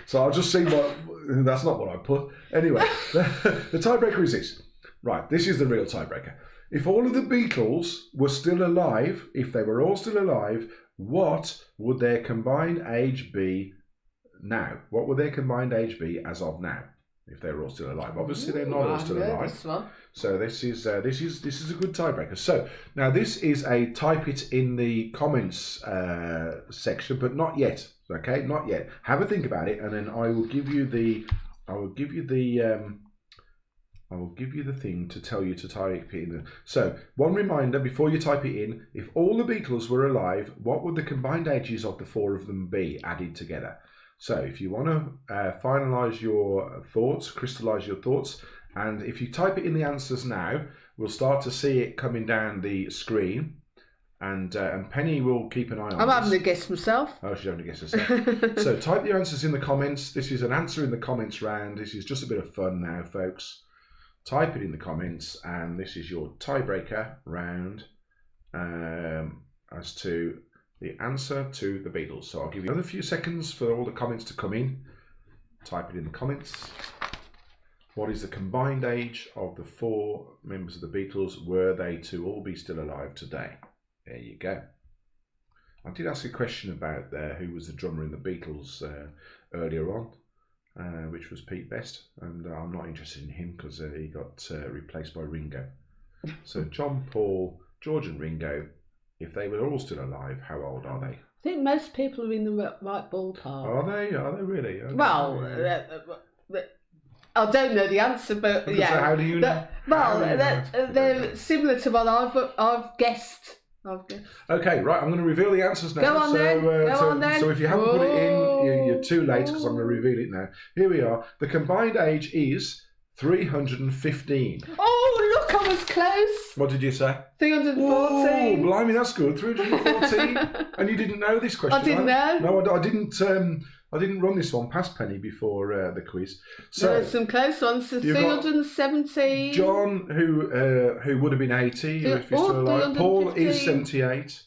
So I'll just see what. That's not what I put. Anyway, the tiebreaker is this. Right, this is the real tiebreaker. If all of the Beatles were still alive, if they were all still alive, what would their combined age be now? What would their combined age be as of now, if they were all still alive? Obviously, they're not all still alive. So this is a good tiebreaker. So now this is a type it in the comments section, but not yet. Okay, not yet. Have a think about it, and then I will give you the thing to tell you to type it in. So one reminder before you type it in: if all the Beatles were alive, what would the combined ages of the four of them be added together? So if you want to finalise your thoughts, crystallise your thoughts, and if you type it in the answers now, we'll start to see it coming down the screen. And Penny will keep an eye on I'm having a guess myself. Oh, she's having a guess herself. So type your answers in the comments. This is an answer in the comments round. This is just a bit of fun now, folks. Type it in the comments, and this is your tiebreaker round as to the answer to the Beatles. So I'll give you another few seconds for all the comments to come in. Type it in the comments. What is the combined age of the four members of the Beatles were they to all be still alive today? There you go. I did ask a question about who was the drummer in the Beatles earlier on, which was Pete Best, and I'm not interested in him because he got replaced by Ringo. So John, Paul, George and Ringo, if they were all still alive, how old are they? I think most people are in the right ballpark. Are they? Are they really? I don't know the answer, but yeah. So how do you know? They're similar to what I've guessed. Okay, right. I'm going to reveal the answers now. Go on then. So if you haven't put it in, you're too late because I'm going to reveal it now. Here we are. The combined age is 315. Oh, look, I was close. What did you say? 314. Oh, blimey, that's good. 314. And you didn't know this question? I didn't know. No, I didn't. I didn't run this one past Penny before the quiz. So there's some close ones. So 317. John, who would have been 80 if he's still alive. Paul is 78.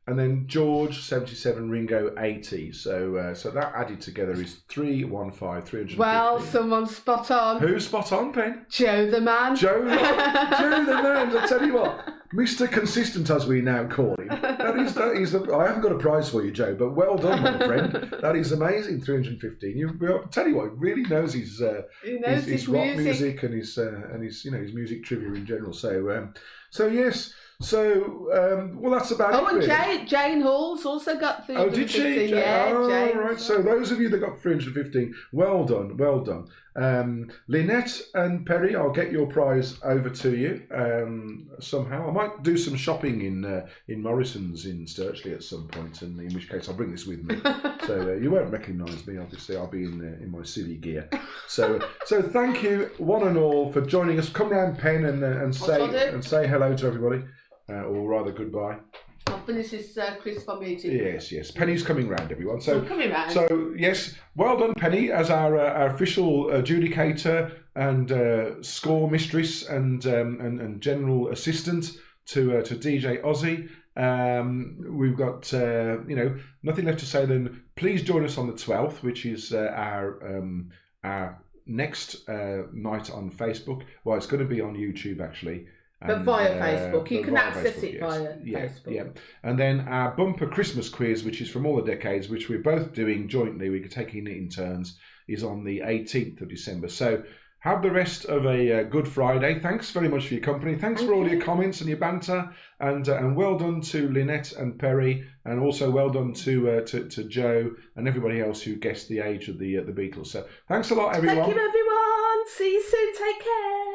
And then George 77, Ringo 80. So that added together is 315. Well, someone's spot on. Who's spot on, Pen? Joe the man. Joe the man. I tell you what, Mr. Consistent, as we now call him. That is. I haven't got a prize for you, Joe, but well done, my friend. That is amazing. 315. I tell you what, he really knows his rock music and his his music trivia in general. So yes. So, well, that's about it. Oh, and really. Jane Hall's also got 315. Oh, did she? Yeah, Jane. Right. So those of you that got 315, well done, well done. Lynette and Perry, I'll get your prize over to you somehow. I might do some shopping in Morrison's in Sturchley at some point, and in which case I'll bring this with me. So you won't recognise me, obviously. I'll be in my city gear. So thank you one and all for joining us. Come round, Pen, and say hello to everybody. Or rather, goodbye. I'll finish this quiz for me too. Yes. Penny's coming round, everyone. So coming round. So yes, well done, Penny, as our official adjudicator and score mistress and general assistant to DJ Ozzy. We've got nothing left to say then. Please join us on the 12th, which is our next night on Facebook. Well, it's going to be on YouTube actually. But via Facebook. You can access it via Facebook. Yeah. And then our bumper Christmas quiz, which is from all the decades, which we're both doing jointly, we're taking it in turns, is on the 18th of December. So Have the rest of a good Friday. Thanks very much for your company. Thanks for all your comments and your banter, and well done to Lynette and Perry, and also well done to Joe and everybody else who guessed the age of the Beatles. So thanks a lot, everyone. Thank you, everyone. See you soon. Take care.